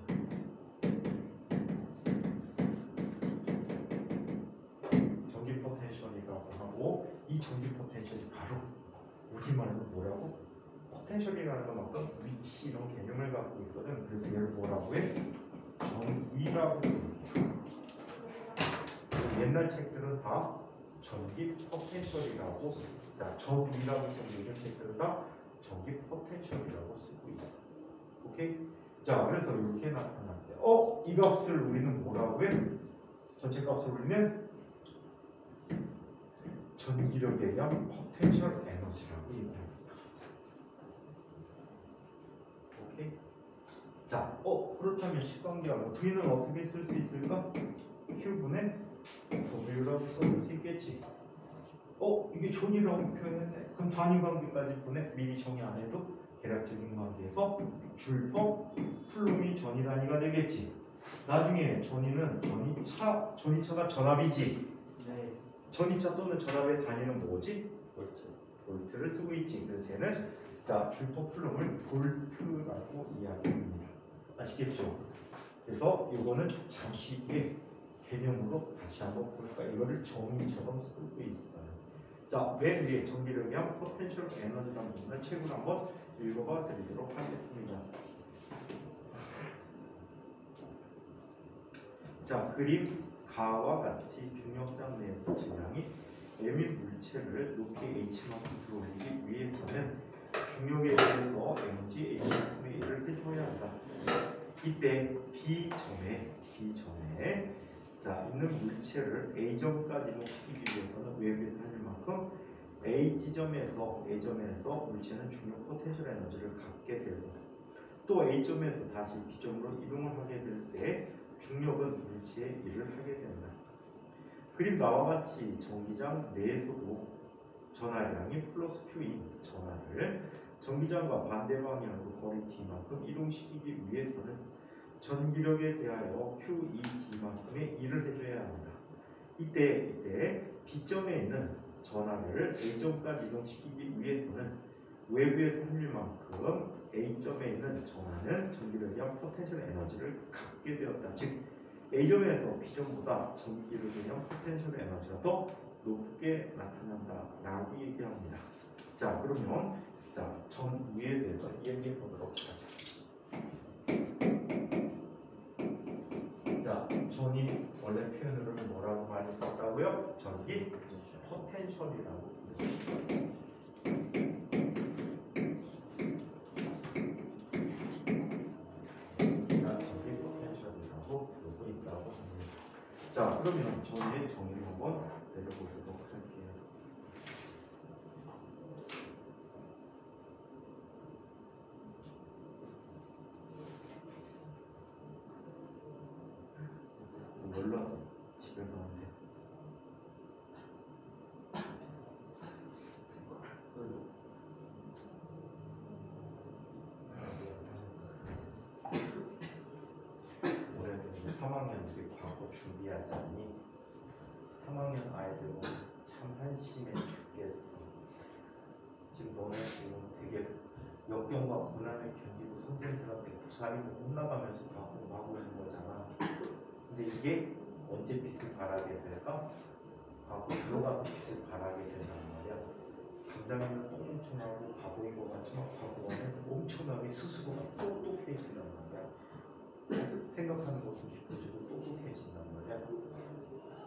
[SPEAKER 2] 전기 포텐셜이라고 하고, 이 전기 포텐셜이 바로 우리말로 뭐라고? 포텐셜이라는 건 어떤 위치 이런 개념을 갖고 있거든. 그래서 얘를 뭐라고 해? 전위라고 불러. 옛날 책들은 다 전기 포텐셜이라고 전위라고 쓰는 책들은 다 전기 포텐셜이라고 쓰고 있어. 오케이? 자, 그래서 이렇게 나타날 때, 이 값을 우리는 뭐라고 해? 전체 값을 우리는 전기력에 의한 포텐셜 에너지라고 얘기합니다. 오케이? 자, 그렇다면 시간계하고 V는 어떻게 쓸 수 있을까? Q분의 W라고 써볼 수 있겠지. 이게 존이라고 표현했네. 그럼 단위 관계까지 보내? 미리 정의 안 해도 계략적인 관계에서 줄법 쿨롬이 전위 단위가 되겠지. 나중에 전위는 전위차가 전압이지.
[SPEAKER 1] 네.
[SPEAKER 2] 전위차 또는 전압의 단위는 뭐지?
[SPEAKER 3] 볼트.
[SPEAKER 2] 볼트를 쓰고 있지. 그래서 얘는 자 줄법 쿨롬을 볼트라고 이야기합니다. 아시겠죠? 그래서 이거는 잠시 후에 개념으로 다시 한번 볼까? 이거를 정의처럼 쓰고 있어요. 자, 맨 위에 전기력에 의한 포텐셜 에너지라는 부분을 책으로 한번 읽어봐 드리도록 하겠습니다. 자, 그림 가와 같이 중력장 내에서 질량이 M인 물체를 높이 H만큼 들어올리기 위해서는 중력에 의해서 mg H만큼의 일을 해줘야 한다. 이때 B점에 자, 있는 물체를 A점까지 이동시키기 위해서는 외부에서 할 만큼 A지점에서 A점에서 물체는 중력 포텐셜 에너지를 갖게 되고 또 A점에서 다시 B점으로 이동을 하게 될 때 중력은 물체의 일을 하게 된다. 그림 나와 같이 전기장 내에서도 전하량이 플러스 Q인 전하를 전기장과 반대 방향으로 거리 D만큼 이동시키기 위해서는 전기력에 대하여 QED만큼의 일을 해줘야 합니다. 이때 B점에 있는 전하를 A점까지 이동시키기 위해서는 외부에서 할 일만큼 A점에 있는 전하는 전기력에 의한 포텐셜 에너지를 갖게 되었다. 즉 A점에서 B점보다 전기력에 의한 포텐셜 에너지가 더 높게 나타난다라고 얘기합니다. 자, 그러면 전 위에 대해서 얘기해 보도록 하자. 자, 전이 원래 표현으로는 뭐라고 많이 썼다고요? 전기 포텐셜이라고 부르죠. 전기 포텐셜이라고 부르고 있다고 합니다. 자, 그러면 전기의 정의를 한번 내려보도록 할게요. 몰라서 집에 가는데 올해도 이제 3학년들이 과거 준비하자니 3학년 아이들은 참 한심해 죽겠어. 지금 너네 지금 되게 역경과 고난을 견디고 선생님들한테 구사리고 혼나가면서 공부하고 있는 거잖아. 근데 이게 언제 빛을 발하게 될까? 과거 들어가서 빛을 발하게 된단 말이야. 감당하는 똥멍청하고 바보인 것 같지만 과거는 엄청나게 스스로가 똑똑해진단 말이야. 생각하는 것도 깊어지고 똑똑해진단 말이야.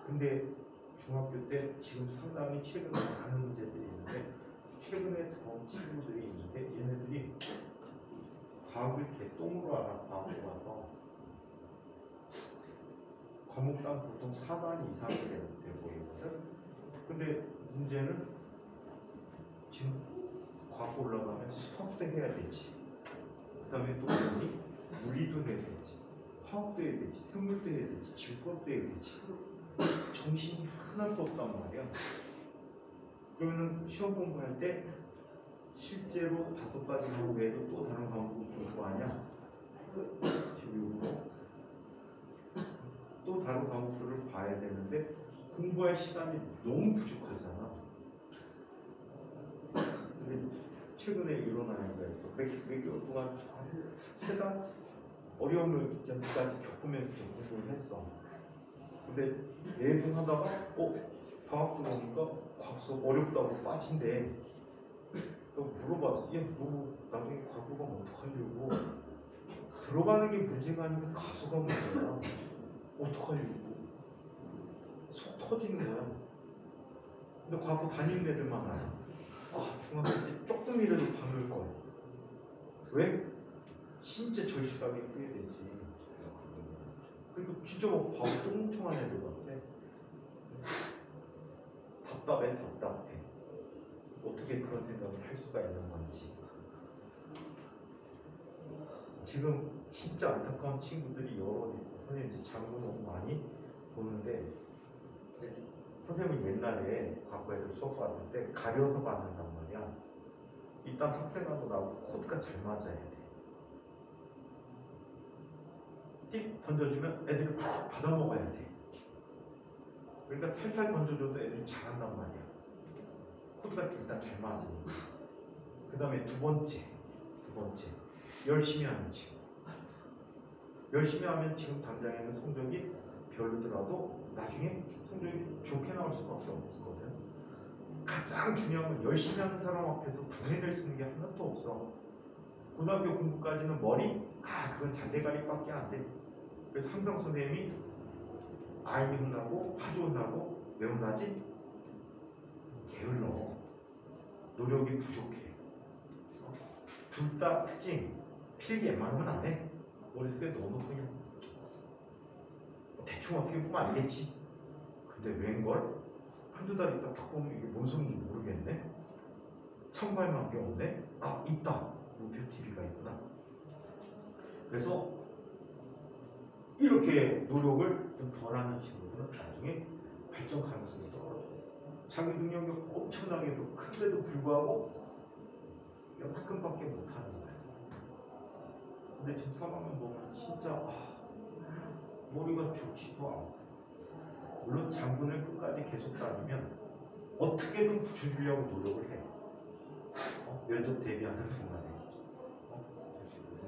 [SPEAKER 2] 근데 중학교 때 지금 상당히 최근에 많은 문제들이 있는데 최근에 들어온 친구들이 있는데 얘네들이 과학을 개똥으로 알아. 과학을 와서 과목당 보통 4단 이상이 되고 있거든. 근데 문제는 지금 과거 올라가면 수학도 해야 되지. 그 다음에 또 뭐니? 물리도 해야 되지. 화학도 해야 되지. 생물도 해야 되지. 지구과학도 해야 되지. 정신이 하나도 없단 말이야. 그러면은 시험 공부할 때 실제로 5가지 과목 외에도 또 다른 과목을 공부하냐? 지금 또 다른 과목들을 봐야 되는데 공부할 시간이 너무 부족하잖아. 근데 최근에 이런 아이가 있어. 몇 개월 동안 3달 어려움을 전까지 겪으면서 공부를 했어. 근데 내등 하다가 방학 들어오니까 과학 수업 어렵다고 빠진대. 물어봤어. 야, 너 나중에 과학 가면 어떡하려고? 들어가는 게 문제가 아니고 가수가 문제야. 어떡하려고? 속 터지는 거야. 근데 과거 다니는 애들만 알아. 중학교 때 조금이라도 방을 거야. 왜? 진짜 절실하게 후회되지. 그리고 진짜 뭐 바보 똥청한 애들 같아. 답답해. 어떻게 그런 생각을 할 수가 있는 건지. 지금 진짜 안타까운 친구들이 여러 있어. 선생님 이제 장구 너무 많이 보는데 선생님은 옛날에 과거 애들 수업 받을 때 가려서 받는단 말이야. 일단 학생하고 나하고 코드가 잘 맞아야 돼. 띡 던져주면 애들이 팍 받아먹어야 돼. 그러니까 살살 던져줘도 애들이 잘한단 말이야. 코드가 일단 잘 맞으니까. 그 다음에 두 번째 열심히 하는 친구. 열심히 하면 지금 당장에는 성적이 별로더라도 나중에 성적이 좋게 나올 수밖에 없거든. 가장 중요한 건 열심히 하는 사람 앞에서 방해될 수 있는 게 하나도 없어. 고등학교 공부까지는 머리? 그건 잔대가리밖에 안 돼. 그래서 항상 선생님이 아이디 혼나고 파주 혼나고 왜 혼나지? 게을러. 노력이 부족해. 둘 다 특징. 필기 웬만하면 안 해. 머릿속에 넣어놓고 그냥 대충 어떻게 보면 알겠지. 근데 웬걸? 한두 달 있다 딱 보면 이게 뭔 소리인지 모르겠네. 참고할 만한 게 없네. 있다. 우표 TV가 있구나. 그래서 이렇게 노력을 좀 덜하는 친구들은 나중에 발전 가능성이 떨어져. 자기 능력이 엄청나게도 큰데도 불구하고 이만큼밖에 못하는 거야. 근데 지금 3학년 보면 진짜 머리가 좋지도 않고, 물론 장군을 끝까지 계속 다니면 어떻게든 붙여주려고 노력을 해. 면접 대비하는 동안에.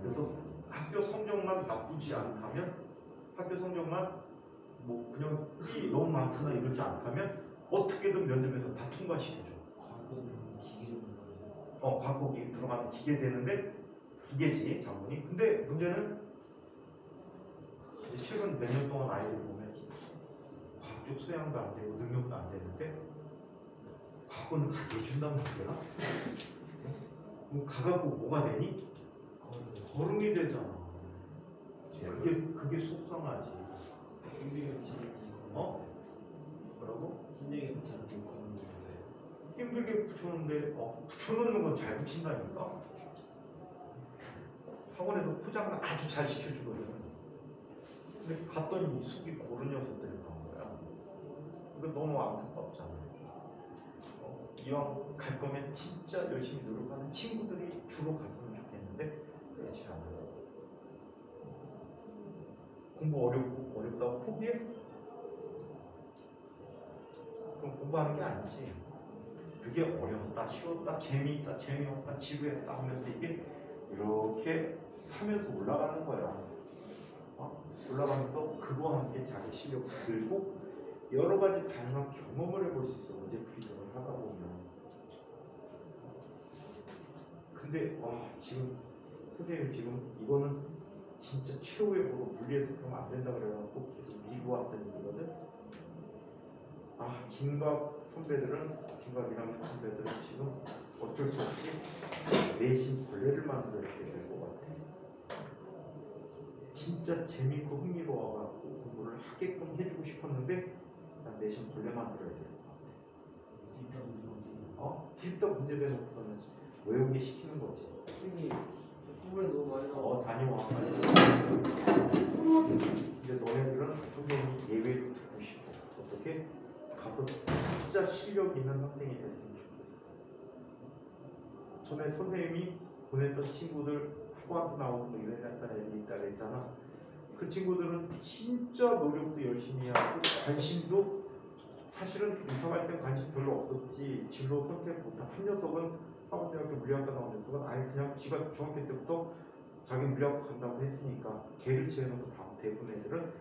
[SPEAKER 2] 그래서 학교 성적만 나쁘지 않다면, 학교 성적만 뭐 그냥 너무 많거나 이러지 않다면 어떻게든 면접에서 다 통과시켜줘. 과거 기계 들어가는 기계 되는데, 기계지 장군이. 근데 문제는 이제 최근 몇 년 동안 아이들 보면 과학적 소양도 안 되고 능력도 안 되는데 과거는 가르쳐준단 말이야. 뭐 가갖고 뭐가 되니? 거름이 되잖아. 그게 속상하지.
[SPEAKER 1] 힘들게 붙이는
[SPEAKER 2] 뭐라고?
[SPEAKER 1] 힘들게 붙이는 그런
[SPEAKER 2] 힘들게 붙였는데 붙여놓는 건 잘 붙인다니까. 학원에서 포장을 아주 잘 시켜주거든. 근데 갔더니 속이 고른 녀석들이 나온 거야. 이거 너무 안타깝잖아. 이왕 갈 거면 진짜 열심히 노력하는 친구들이 주로 갔으면 좋겠는데 그렇지 않아요. 공부 어렵다고 포기해? 그럼 공부하는 게 아니지. 그게 어려웠다, 쉬웠다, 재미있다, 재미없다, 지루했다 하면서 이게 이렇게 하면서 올라가는 거야. 올라가면서 그거와 함께 자기 실력을 늘고 여러 가지 다양한 경험을 해볼 수 있어. 문제 풀이 등을 하다 보면. 근데 지금 선생님 지금 이거는 진짜 최후의 보고 물리에서 그러면 안 된다 그래갖고 계속 미루어 왔던 일이거든. 진각 1학년 선배들은 지금 어쩔 수 없이 내신 벌레를 만들어야 될 것 같아. 진짜 재밌고 흥미로워갖고 공부를 하게끔 해주고 싶었는데 난 내신 벌레 만들어야 될 것 같아. 딥덕 문제 대놓고서는 외우게 시키는 거지.
[SPEAKER 1] 선생님 공부에 너무 많이 나와.
[SPEAKER 2] 다녀와. 근데 너네들은 선생님이 예외로 두고 싶어. 어떻게? 가서 진짜 실력 있는 학생이 됐으면 좋겠어. 전에 선생님이 보냈던 친구들 학원도 나오고 뭐 이랬다 애들이 있다 그랬잖아. 그 친구들은 진짜 노력도 열심히 하고 관심도 사실은 인터할 때 관심 별로 없었지. 진로 선택 못한 한 녀석은 한국대학교 물리학과 나온 녀석은 그냥 지가 중학교 때부터 자기 물리학과 간다고 했으니까 걔를 제외해서 대부분 애들은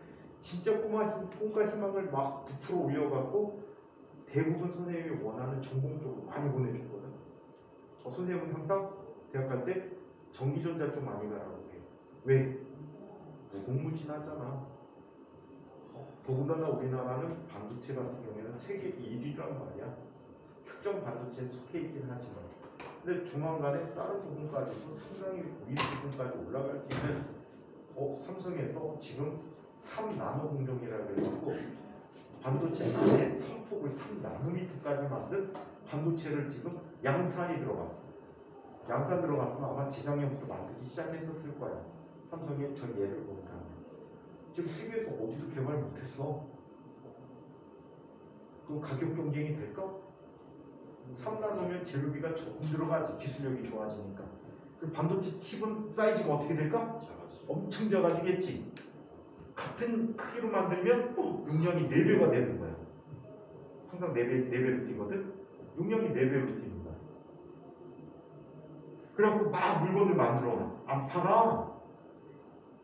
[SPEAKER 2] 진짜 꿈과 희망을 막 부풀어 올려갖고 대부분 선생님이 원하는 전공 쪽으로 많이 보내줬거든. 선생님은 항상 대학 갈 때 전기전자 쪽 많이 가라고 해. 왜? 무궁무진하잖아. 더군다나 우리나라는 반도체 같은 경우에는 세계 1위란 말이야. 특정 반도체에 속해 있긴 하지만 근데 조만간에 다른 부분까지도 상당히 위 부분까지 올라갈 수 있는 삼성에서 지금 3나노 공정이라고 해가지고 반도체 안에 성폭을 3나노미터까지 만든 반도체를 지금 양산이 들어갔어. 양산 들어갔으면 아마 재작년부터 만들기 시작했었을 거야. 삼성의 전 예를 보면 지금 세계에서 어디도 개발 못했어. 그럼 가격 경쟁이 될까? 3나노면 재료비가 조금 들어가지. 기술력이 좋아지니까. 그 반도체 칩은 사이즈가 어떻게 될까? 엄청 작아지겠지. 같은 크기로 만들면 용량이 4배가 되는 거야. 항상 4배로 뛰거든. 용량이 4배로 뛰는 거야. 그래갖고 막 물건을 만들어놔. 안 팔아.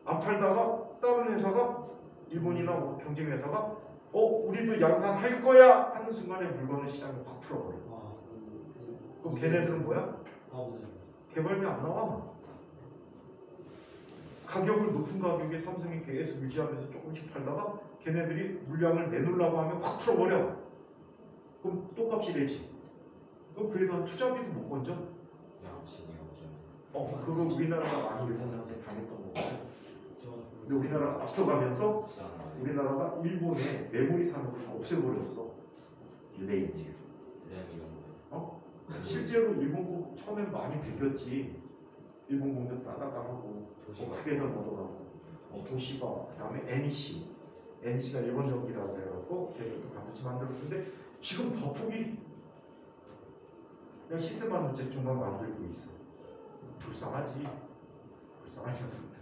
[SPEAKER 2] 안 팔다가 다른 회사가 일본이나 경쟁 회사가 우리도 양산할 거야 하는 순간에 물건을 시장에 확 풀어버려. 그럼 걔네들은 뭐야? 개발비 안 나와. 가격을 높은 가격에 삼성이 계속 유지하면서 조금씩 팔다가 걔네들이 물량을 내놓으려고 하면 확 풀어버려. 그럼 또 값이 되지. 그럼 그래서 투자비도 못 건져. 그거 우리나라가 많이 회사한테 당했던 거고. 근데 우리나라가 앞서가면서 우리나라가 일본의 메모리 산업을 다 없애버렸어. 레이지. 실제로 일본 거 처음엔 많이 베꼈지. 일본 공장 따다가 하고 크게도 넘어가고 도시바 그다음에 NEC가 일본 전기라고 해갖고 걔들도 반도체 만들었는데 지금 더 폭이 그냥 시스템 반도체 쪽만 만들고 있어. 불쌍한 녀석들.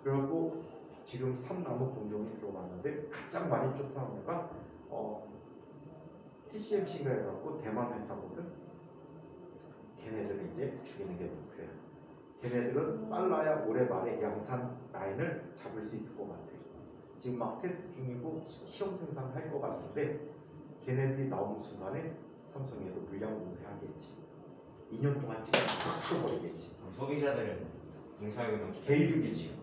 [SPEAKER 2] 그래갖고 지금 3나노 공정이 들어갔는데 가장 많이 쫓아온 애가 TCMC가 해갖고 대만 회사거든. 걔네들은 이제 죽이는 게 목표야. 걔네들은 빨라야 올해 말에 양산 라인을 잡을 수 있을 것 같아. 지금 막 테스트 중이고 시험 생산할 것 같은데 걔네들이 나오는 순간에 삼성에서 물량 공세하겠지. 2년 동안 찍어 팍 풀어버리겠지.
[SPEAKER 3] 소비자들은 인사율은
[SPEAKER 2] 개이득이지.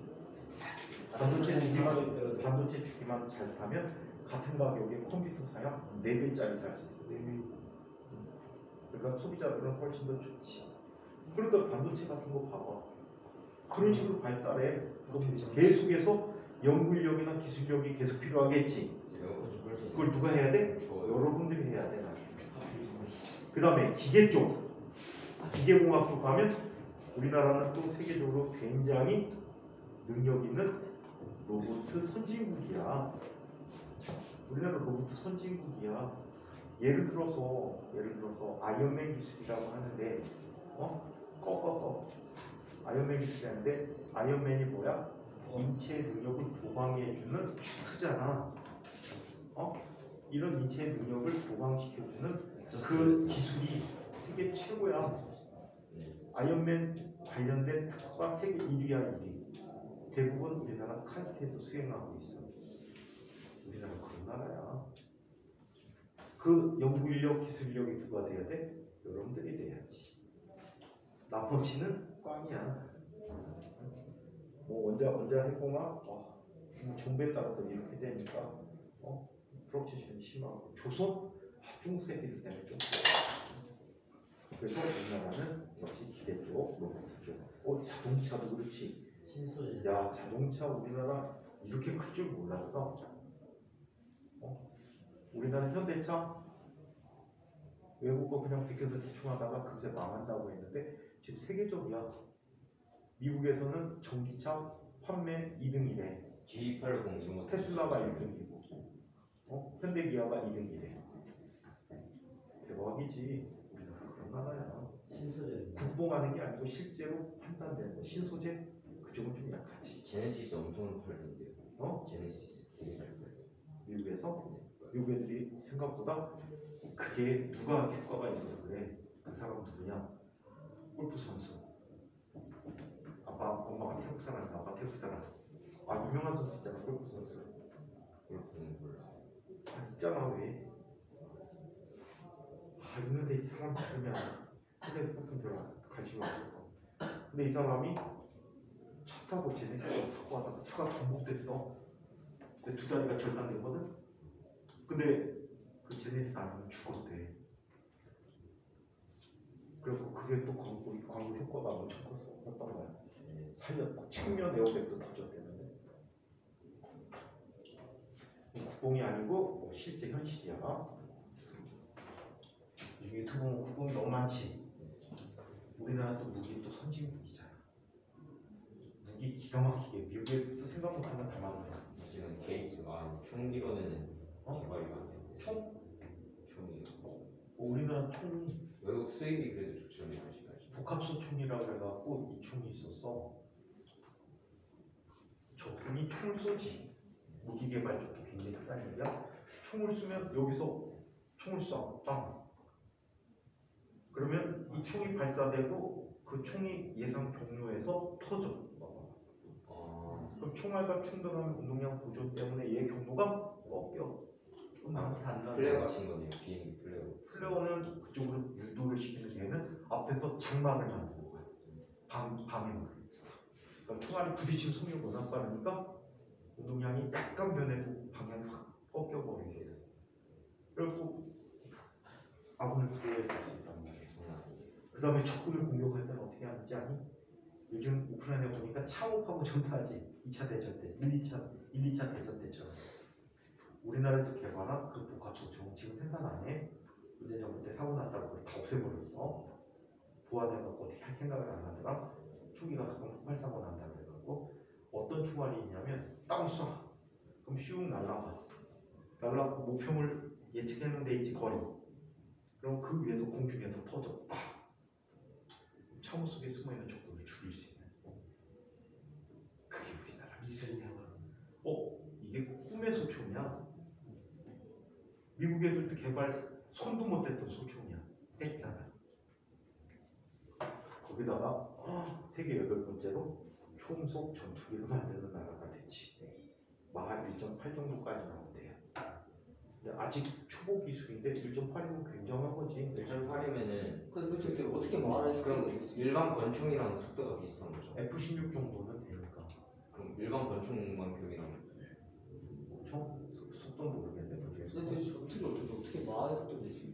[SPEAKER 2] 반도체 주기만 잘 타면 같은 가격에 컴퓨터 사야 4배짜리 살 수 있어. 4배. 그러니까 소비자들은 훨씬 더 좋지. 그러니까 반도체 같은 거 봐봐. 그런 식으로 발달해. 계속해서 연구 인력이나 기술력이 계속 필요하겠지. 그걸 누가 해야 돼? 여러분들이 해야 돼. 그 다음에 기계 쪽, 기계공학 쪽 가면 우리나라는 또 세계적으로 굉장히 능력 있는 로봇 선진국이야. 우리나라 로봇 선진국이야. 예를 들어서 아이언맨 기술이라고 하는데 아이언맨 기술이라는데 아이언맨이 뭐야? 인체 능력을 보강해주는 슈트잖아. 이런 인체 능력을 보강시켜주는 그 기술이 세계 최고야. 아이언맨 관련된 특허가 세계 1위야 1위. 대부분 우리나라 카스트에서 수행하고 있어. 우리나라 그런 나라야. 그 연구 인력, 기술 인력이 누가 돼야 돼? 여러분들이 돼야지. 나머지는 꽝이야. 뭐 원자 핵공학, 정부에 따라서 이렇게 되니까 프로젝션이 심하고 조선 중국 새끼들 때문에 좀. 그래서 우리나라는 역시 기계 쪽, 로봇 쪽. 자동차도 그렇지.
[SPEAKER 1] 신소재.
[SPEAKER 2] 야, 자동차 우리나라 이렇게 클 줄 몰랐어. 우리나라 현대차 외국 거 그냥 비켜서 대충 하다가 금세 망한다고 했는데 지금 세계적이야. 미국에서는 전기차 판매 2등이래.
[SPEAKER 3] G860 이런 거
[SPEAKER 2] 테슬라가 1등이고 현대기아가 2등이래. 대박이지. 우리나라 그런 나라야.
[SPEAKER 1] 신소재.
[SPEAKER 2] 국뽕하는 게 아니고 실제로 판단되는 거. 신소재 그쪽은 좀 약하지.
[SPEAKER 3] 제네시스 엄청 팔던데요. 제네시스 되게 잘 팔려.
[SPEAKER 2] 미국에서 미국 애들이 생각보다 그게 누가 효과가 있어서 그래. 그 사람 누구냐? 골프 선수. 엄마가 태국 사람이다. 아빠 태국 사람. 유명한 선수 있잖아. 골프 선수.
[SPEAKER 3] 골프는 몰라.
[SPEAKER 2] 있잖아 왜? 있는데 이 사람 그러면 근데 골프 별로 관심이 없어서. 근데 이 사람이 차 타고 제네시스를 타고 하다가 차가 전복됐어. 근데 2다리가 절단되거든. 근데 그 제네시스 아니면 죽었대. 그리고 그게 또 광고 효과가 엄청 컸던 거야. 살렸다. 측면 에어백도 터졌대는데. 국뽕이 아니고 뭐 실제 현실이야. 유튜브 보면 국뽕이 너무 많지. 우리나라 또 무기 또 선진국이잖아. 무기 기가 막히게 미국에 또 생각 못하는 거 다 많아.
[SPEAKER 3] 지금 게이트가 총기로는
[SPEAKER 2] 어?
[SPEAKER 3] 개발이 안 되는데.
[SPEAKER 2] 총?
[SPEAKER 3] 총이요.
[SPEAKER 2] 우리나라 총이
[SPEAKER 3] 외국 수입이 그래도 좋잖아요, 아직까지.
[SPEAKER 2] 복합소 총이라고 해갖고 이 총이 있었어. 적군이 총을 쏘지. 무기 개발 쪽도 굉장히 크다는 얘기야. 총을 쏘면 여기서 총을 쏴. 빵. 그러면 이 총이 발사되고 그 총이 예상 경로에서 터져. 그럼 총알과 충돌하는 운동량 보존 때문에 얘 경로가 꺾여. 그럼 나한테 안 나가.
[SPEAKER 3] 플레어 같은 거네요, 비행기 플레어.
[SPEAKER 2] 플레어는 그쪽으로 유도를 시키는 얘는 앞에서 장막을 만드는 거야. 방해물. 그럼 총알이 부딪히면 속력이 워낙 빠르니까 운동량이 약간 변해도 방향이 확 꺾여버리게 돼. 그리고 아군을 피해줄 수 있단 말이야. 그 다음에 적군을 공격할 때는 어떻게 하는지 아니? 요즘 우크라이나 보니까 창업하고 전투하지. 2차 대전 때, 1, 2차 대전 때처럼. 우리나라에서 개발한 그 복합소총 지금 생산 안 해. 문재인 정부 때 사고 났다고 그걸 다 없애버렸어. 보완해갖고 어떻게 할 생각을 안 하더라. 초기가 가끔 폭발 사고 난다 그래갖고 어떤 총알이 있냐면 땅 쏴. 그럼 슝 날라가. 날라가고 목표물 예측했는데 있지 거리. 그럼 그 위에서 공중에서 터져. 빡. 참호 속에 숨어있는 적들을 죽일 수 있는. 그게 우리나라 미술이야. 이게 꿈의 소총이야. 미국 애들도 개발 손도 못 댔던 소총이야. 했잖아. 거기다가 세계 8번째로 총속 전투기를 만드는 나라가 됐지. 마하 1.8 정도까지 나온대요. 근데 아직 초보 기술인데 1.8이면 굉장한 거지.
[SPEAKER 3] 1.8이면은
[SPEAKER 1] 그게 어떻게 말하는지
[SPEAKER 3] 그럼 일반 권총이랑 속도가 비슷한 거죠?
[SPEAKER 2] F-16 정도는 되니까.
[SPEAKER 3] 그럼 일반 권총만큼이랑
[SPEAKER 2] 총? 속도는 모르겠네.
[SPEAKER 1] 근데 어떻게 말해서 또 되지?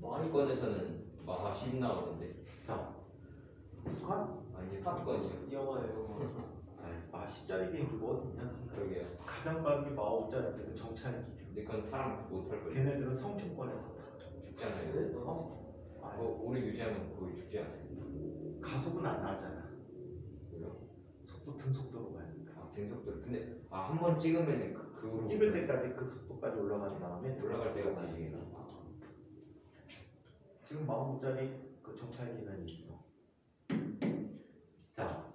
[SPEAKER 3] 탑건에서는 마하 10 나오는데.
[SPEAKER 2] 자, 북한?
[SPEAKER 3] 아니 탑건이요.
[SPEAKER 1] 영화예요.
[SPEAKER 2] 마하 10짜리 비행기가 어딨냐?
[SPEAKER 3] 그러게요.
[SPEAKER 2] 가장 빠르게 마하 5짜리들은 정찰기류.
[SPEAKER 3] 근데 그건 사람 못할 거예요.
[SPEAKER 2] 걔네들은 성층권에서 타.
[SPEAKER 3] 죽잖아요. 오래 유지하면 거의 죽지 않아요.
[SPEAKER 2] 가속은 안 나잖아.
[SPEAKER 3] 왜요?
[SPEAKER 2] 속도 등속도로 가야 돼.
[SPEAKER 3] 등속도를 근데 한 번 찍으면 그
[SPEAKER 2] 찍을 때까지 그 속도까지 올라간 다음에
[SPEAKER 3] 올라갈 때가
[SPEAKER 2] 가야
[SPEAKER 3] 되게
[SPEAKER 2] 돼. 지금 45짜리 그 정찰기는 있어.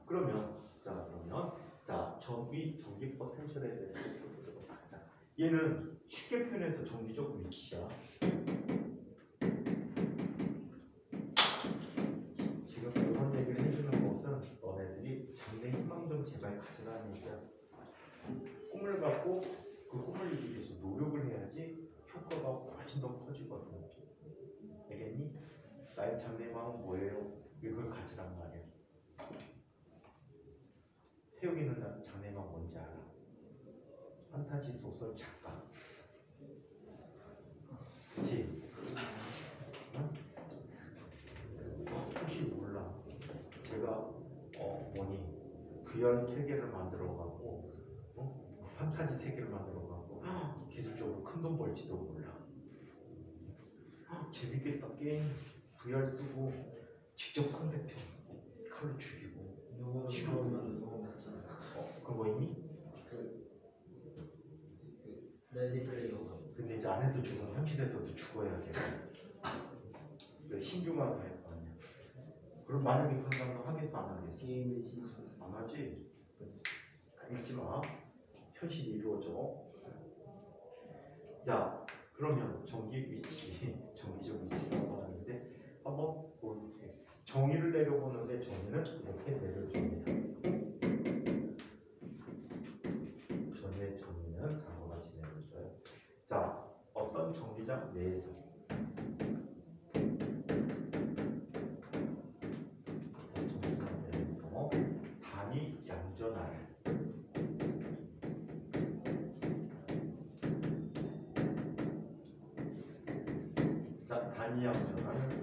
[SPEAKER 2] 그러면 전기 포텐셜에 대해서 보도록 하자. 얘는 쉽게 표현해서 전기적 위치야. 지금 이런 얘기를 해주는 것은 너네들이 장래 희망 좀 제발 가져라는 얘기야. 꿈을 갖고 그 꿈을 이루기 위해서 노력을 해야지 효과가 훨씬 더 커지거든. 알겠니? 나의 장래 희망은 뭐예요? 이걸 가지란 말이야. 태욱이는 장래 희망 뭔지 알아? 판타지 소설 작가. 그치? 응? 혹시 몰라. 제가 VR 세계를 만들어가고 판타지 세계를 만들어가고 기술적으로 큰 돈 벌지도 몰라. 재밌겠다. 게임 VR 쓰고 직접 상대편 칼로 죽이고
[SPEAKER 1] 영어 맞잖아.
[SPEAKER 2] 그거 있니?
[SPEAKER 1] 레디 플레이어.
[SPEAKER 2] 근데 이제 안에서 죽으면 현실에서도 죽어야 돼. 신중하게 할 거 아니야. 그럼 만약에 그런다면 하겠어 안 하겠어?
[SPEAKER 1] 게임의 신중.
[SPEAKER 2] 안 하지. 잊지 마. 현실이 이루어져. 자, 그러면 전기 위치, 전기적 위치라고 하는데 한번 볼게요. 정의를 내려보는데 정의는 이렇게 내려줍니다. 정의는 다음과 같이 내려줘요. 자, 어떤 전기장 내에서 단위 양전하를 단위 양전하는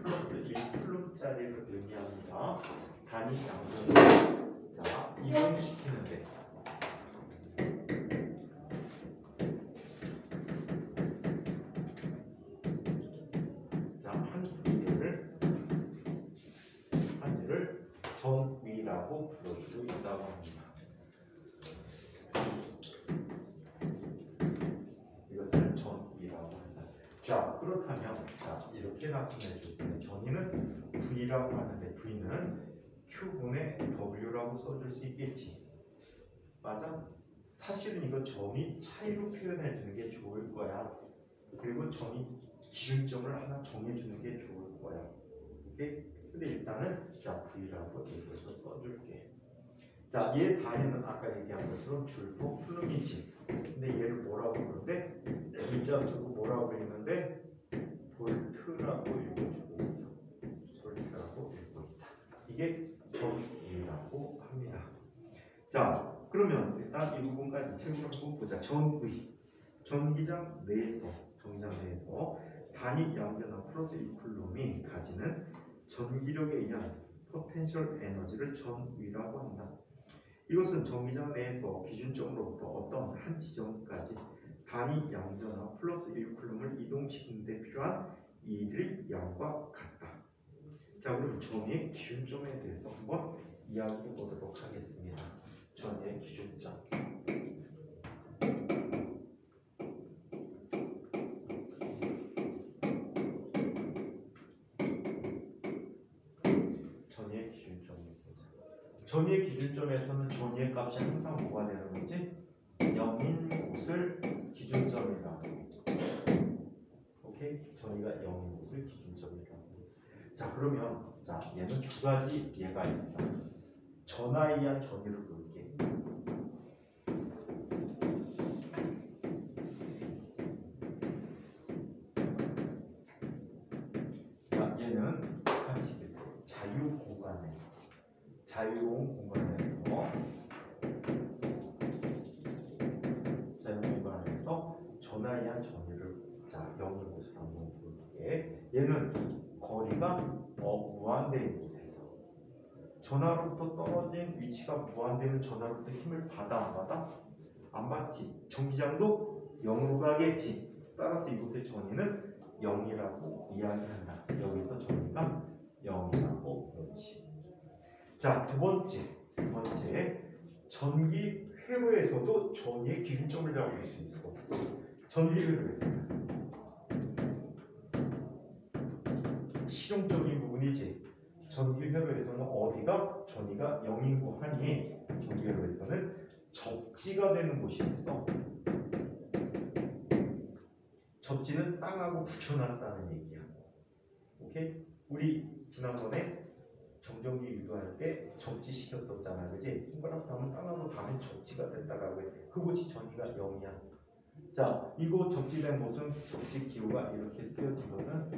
[SPEAKER 2] 단위 양변을 자 이동시키는데 한 개를 전위라고 부를 수 있다고 합니다. 이것을 전위라고 한다. 자 그렇다면 자 이렇게 나타내 줄 때 전위는 V라고 하는데 V는 Q분의 W라고 써줄 수 있겠지. 맞아? 사실은 이거 전위 차이로 표현해 주는 게 좋을 거야. 그리고 전위 기준점을 하나 정해 주는 게 좋을 거야. 오케이? 근데 일단은 자 V라고 여기서 써줄게. 자 얘 단위는 아까 얘기한 것처럼 줄포 플루미지. 근데 얘를 뭐라고 부르는데 이자 쓰고 뭐라고 부르는데 볼트라고 읽어주고 있어. 볼트라고 읽고 있다. 이게 전위라고 합니다. 자 그러면 일단 이 부분까지 책으로 한번 보자. 전위 전기장 내에서 단위 양변화 플러스 1쿨롬이 가지는 전기력에 의한 포텐셜 에너지를 전위라고 한다. 이것은 전기장 내에서 기준점으로부터 어떤 한 지점까지 단위 양변화 플러스 1쿨롬을 이동시키는 데 필요한 이들의 양과 같다. 자 그럼 전위의 기준점에 대해서 한번 이야기해 보도록 하겠습니다. 전위의 기준점. 전위의 기준점에서는 전위의 값이 항상 뭐가 되는 거지? 0인 곳을 기준점이라고. 오케이? 전위가 0인 곳을 기준점이라고. 자 그러면 자 얘는 두 가지 예가 있어. 전하에 의한 전위를 볼게. 자 얘는 한식일 때 자유 공간에서 자유로운 공간에서 전하에 의한 전위를 자 0인 곳을 한번 볼게. 얘는 거리가 무한대인 곳에서 전하로부터 떨어진 위치가 무한대면 전하로부터 힘을 받아 안 받아? 안 받지. 전기장도 0으로 가겠지. 따라서 이곳의 전위는 0이라고 이야기한다. 여기서 전위가 0이라고 그렇지. 자, 두 번째 전기 회로에서도 전위의 기준점을 잡을 수 있어. 전기 회로에서는 실용적인 부분이지. 전기 회로에서는 어디가 전위가 0이고 하니 전기 회로에서는 접지가 되는 곳이 있어. 접지는 땅하고 붙여놨다는 얘기야. 오케이? 우리 지난번에 정전기 유도할 때 접지 시켰었잖아, 그지? 동그랗게 하면 땅하고 닿으면 접지가 됐다라고 해. 그곳이 전위가 0이야. 자, 이곳 접지된 곳은 접지 기호가 이렇게 쓰여지거든.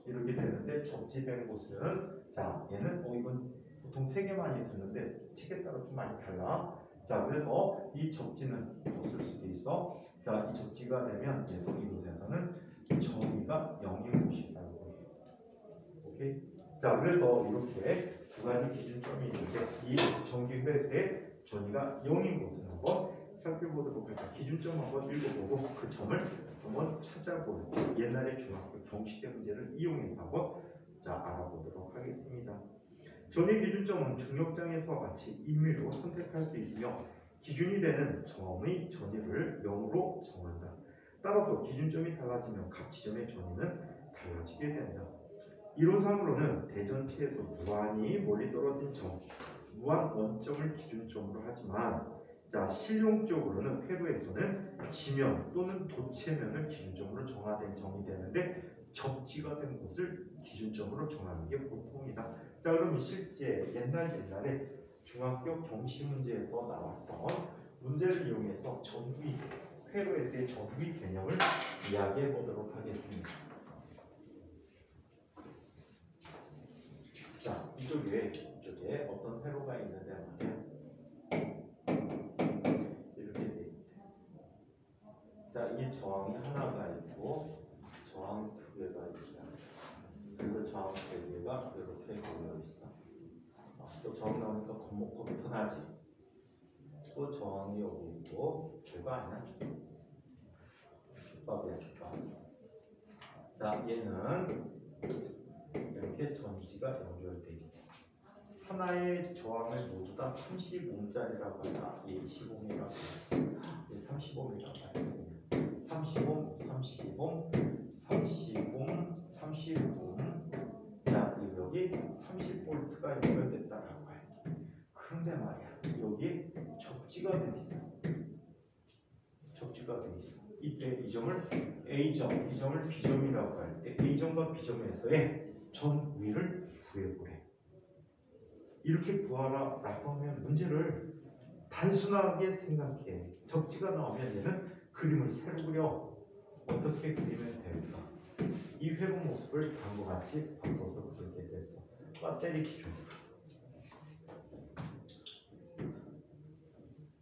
[SPEAKER 2] 이렇게 되는데 접지된 곳은 자, 얘는 이건 보통 3개만 있었는데 책에 따라 좀 많이 달라. 자, 그래서 이 접지는 없을 수도 있어. 자, 이 접지가 되면 얘도 이곳에서는 전위가 0인 곳이라고 해. 오케이? 자, 그래서 이렇게 두 가지 기준점이 있는데 이 전기 회로의 전위가 0인 곳을 한번 살펴보도록 할게요. 기준점 한번 읽어보고 그 점을 한번 찾아볼 옛날의 중학교 경시대 문제를 이용해서 한번 알아보도록 하겠습니다. 전위 기준점은 중력장에서와 같이 임의로 선택할 수 있으며 기준이 되는 점의 전위를 0으로 정한다. 따라서 기준점이 달라지면 각 지점의 전위는 달라지게 된다. 이론상으로는 대전체에서 무한히 멀리 떨어진 점, 무한 원점을 기준점으로 하지만 자, 실용적으로는 회로에서는 지면 또는 도체면을 기준점으로 정의 되는데 접지가 된 곳을 기준점으로 정하는 게 보통이다. 자, 그러면 실제 옛날에 중학교 경시 문제에서 나왔던 문제를 이용해서 전위, 회로에서의 전위 개념을 이야기해 보도록 하겠습니다. 자, 이쪽에 어떤 회로가 있는데 말이야. 이렇게 돼 있대. 자, 이 저항이 하나가 있고 저항 2개가 있다. 그리고 저항 3개가 이렇게 모여 있어. 또 저항 나오니까 겁먹고부터 나지. 또 저항이 여기 있고 별거 아니야. 죽밥이야 죽밥. 자 얘는 이렇게 전지가 연결돼 있어. 하나의 저항을 모두 다 30옴짜리라고 하나, 얘 20옴이라고 하나, 얘 30옴이라고 하나. 30옴, 30옴, 30옴, 30옴. 자, 여기 30볼트가 연결됐다라고 할게. 그런데 말이야, 여기 접지가 돼 있어. 접지가 돼 있어. 이때 이 점을 A점, 이 점을 B점이라고 할 때 A점과 B점에서의 점 위를 구해보래. 이렇게 구하라 라고 하면 문제를 단순하게 생각해. 접지가 나오면 얘는 그림을 새로 그려. 어떻게 그리면 될까? 이 회복 모습을 다음과 같이 바꿔서 그리게 됐어. 배터리 기준.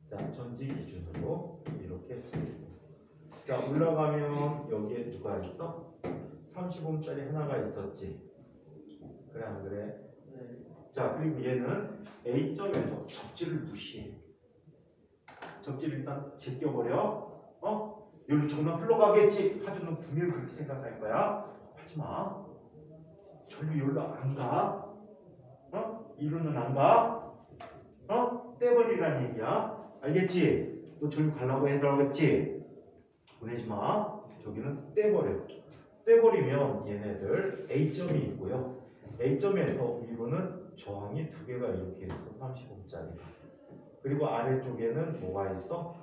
[SPEAKER 2] 자, 전지 기준으로 이렇게 쓰고. 자, 올라가면 여기에 누가 있어? 30옴짜리 하나가 있었지. 그래 안 그래?
[SPEAKER 1] 네.
[SPEAKER 2] 자, 그리고 얘는 A점에서 접지를 무시해. 접지를 일단 제껴버려. 여기로 전화 흘러가겠지. 하주는 분명히 그렇게 생각할 거야. 하지마. 절로 여기로 안 가. 이로는 안 가. 떼버리란 얘기야. 알겠지? 너 절로 가려고 해달라겠지? 보내지마. 저기는 떼버려. 떼버리면 얘네들 A점이 있고요. A점에서 위로는 저항이 두 개가 이렇게 있어. 30옴짜리가. 그리고 아래쪽에는 뭐가 있어?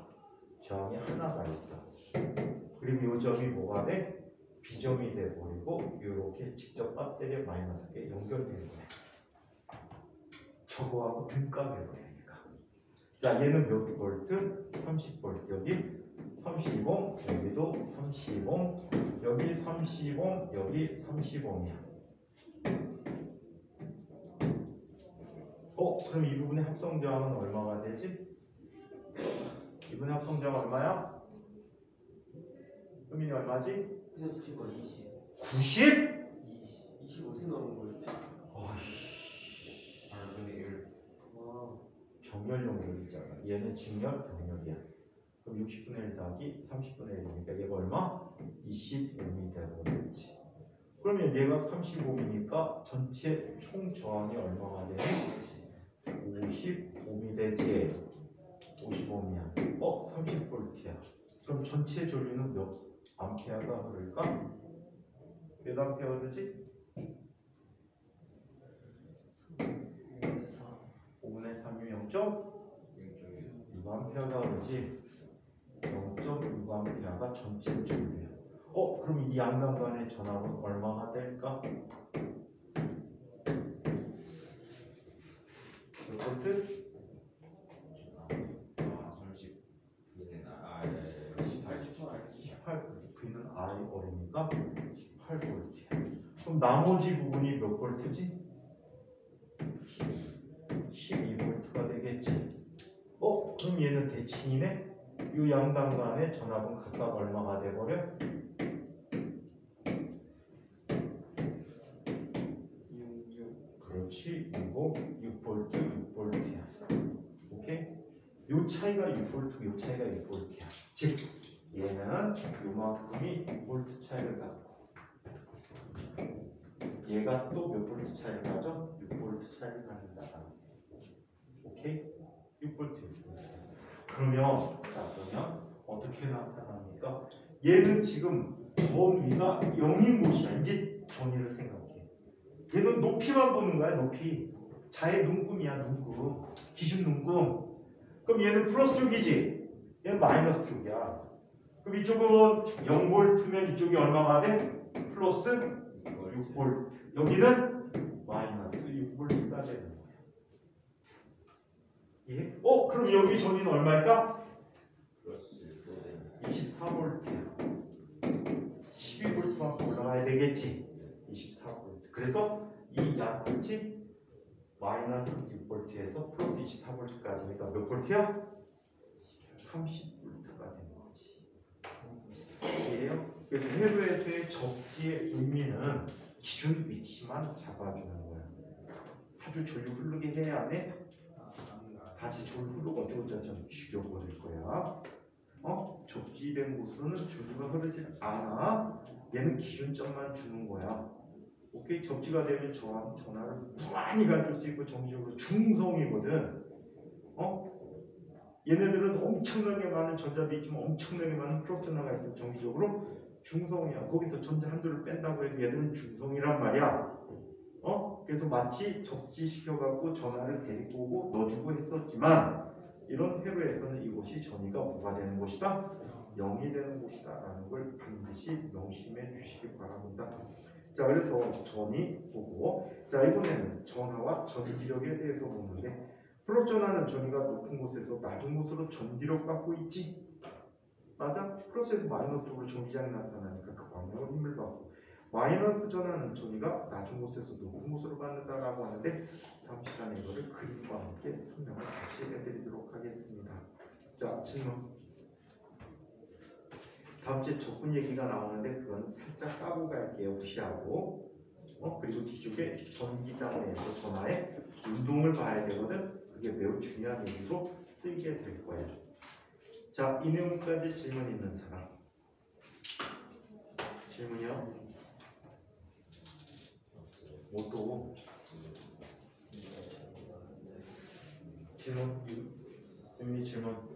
[SPEAKER 2] 저항이 하나가 있어. 그리고 이 점이 뭐가 돼? B점이 돼버리고 이렇게 직접 배터리에 마이너스에 연결되는 거야. 저거하고 등값을 보내니까. 자, 얘는 몇 볼트? 30볼트. 여기 30옴, 여기도 30옴, 여기 30옴, 여기 30옴이야. 그럼 이 부분의 합성 저항은 얼마가 되지? 이분의 합성 저항 얼마야? 효민이 얼마지?
[SPEAKER 1] 그냥 90원 20.
[SPEAKER 2] 90?
[SPEAKER 1] 20 어떻게 나오는 거였지?
[SPEAKER 2] 어이씨.
[SPEAKER 3] 근데 1.
[SPEAKER 1] 와.
[SPEAKER 2] 병렬 용도이잖아. 얘는 직렬 병렬이야. 그럼 60분의 1 더하기 30분의 1이니까 얘가 얼마? 25옴이 되버렸지. 그러면 얘가 35이니까 전체 총 저항이 얼마가 되니? 55옴이 되지. 55옴이야. 30볼트야. 그럼 전체 전류는 몇 암페어가 흐를까? 몇 암페어 흐르지? 5분의 3이 0.6암페어가 흐르지. 0.6암페어가 전체 전류야. 그럼 이 양당 간의 전압은 얼마가 될까? 몇 볼트? 18볼트. V는 R이 어리니까 18볼트야. 그럼 나머지 부분이 몇 볼트지? 12볼트가 되겠지. 그럼 얘는 대칭이네? 이 양당 간의 전압은 각각 얼마가 돼버려?
[SPEAKER 1] 6.
[SPEAKER 2] 그렇지. 이거 6볼트, 6볼트야. 오케이? 요 차이가 6볼트, 요 차이가 6볼트야. 즉 얘는 요만큼이 6볼트 차이를 갖고 얘가 또 몇 볼트 차이를 가져? 6볼트 차이를 갖는다. 오케이? 6볼트, 6볼트. 그러면 어떻게 나타납니까? 얘는 지금 전 위가 0인 곳이야. 이제 전위를 생각해. 얘는 높이만 보는 거야. 높이. 자의 눈금이야. 눈금. 기준 눈금. 그럼 얘는 플러스 쪽이지. 얘는 마이너스 쪽이야. 그럼 이쪽은 0볼트면 이쪽이 얼마가 돼? 플러스 6볼트. 여기는 마이너스 6볼트가 되는 거야. 예? 그럼 여기 전위는 얼마일까? 24볼트야. 12볼트만 올라가야 되겠지. 24볼트. 그래서 이 양끝이 마이너스 6볼트에서 플러스 24볼트까지니까 몇 볼트야? 30볼트가 되는 거지. 이해요? 그래서 회로에서의 접지의 의미는 기준 위치만 잡아주는 거야. 자주 졸로 흐르게 해야 하네. 다시 졸 흐르고 어쩌고저쩌고 죽여버릴 거야. 적지된 곳으로는 졸류가 흐르지 않아. 얘는 기준점만 주는 거야. 오케이, 적지가 되면 전하를 무한히 가질 수 있고 정식으로 중성이거든. 얘네들은 엄청나게 많은 전자도 있지만 엄청나게 많은 프로토나가 있어. 정기적으로 중성이야. 거기서 전자 한두를 뺀다고 해도 얘들은 중성이란 말이야. 그래서 마치 적지시켜갖고 전하를 데리고 오고 넣어주고 했었지만 이런 회로에서는 이곳이 전이가 뭐가 되는 곳이다? 0이 되는 곳이다 라는 걸 반드시 명심해 주시기 바랍니다. 자, 그래서 전이 보고, 자, 이번에는 전하와 전기력에 대해서 보는데, 플러스 전하는 전이가 높은 곳에서 낮은 곳으로 전기력 받고 있지. 맞아? 플러스에서 마이너스 쪽으로 전기장이 나타나니까 그 방향으로 힘을 받고, 마이너스 전하는 전이가 낮은 곳에서 높은 곳으로 받는다라고 하는데, 다음 시간에 이거를 그림과 함께 설명을 다시 해드리도록 하겠습니다. 자, 질문. 다음 주에 적분 얘기가 나오는데 그건 살짝 까고 갈게요. 무시하고. 그리고 뒤쪽에 전기장 내에서 전하의 운동을 봐야 되거든. 그게 매우 중요한 얘기로 쓰이게 될 거예요. 자, 이 내용까지 질문 있는 사람. 질문이요? 뭐또? 질문? 유미 질문.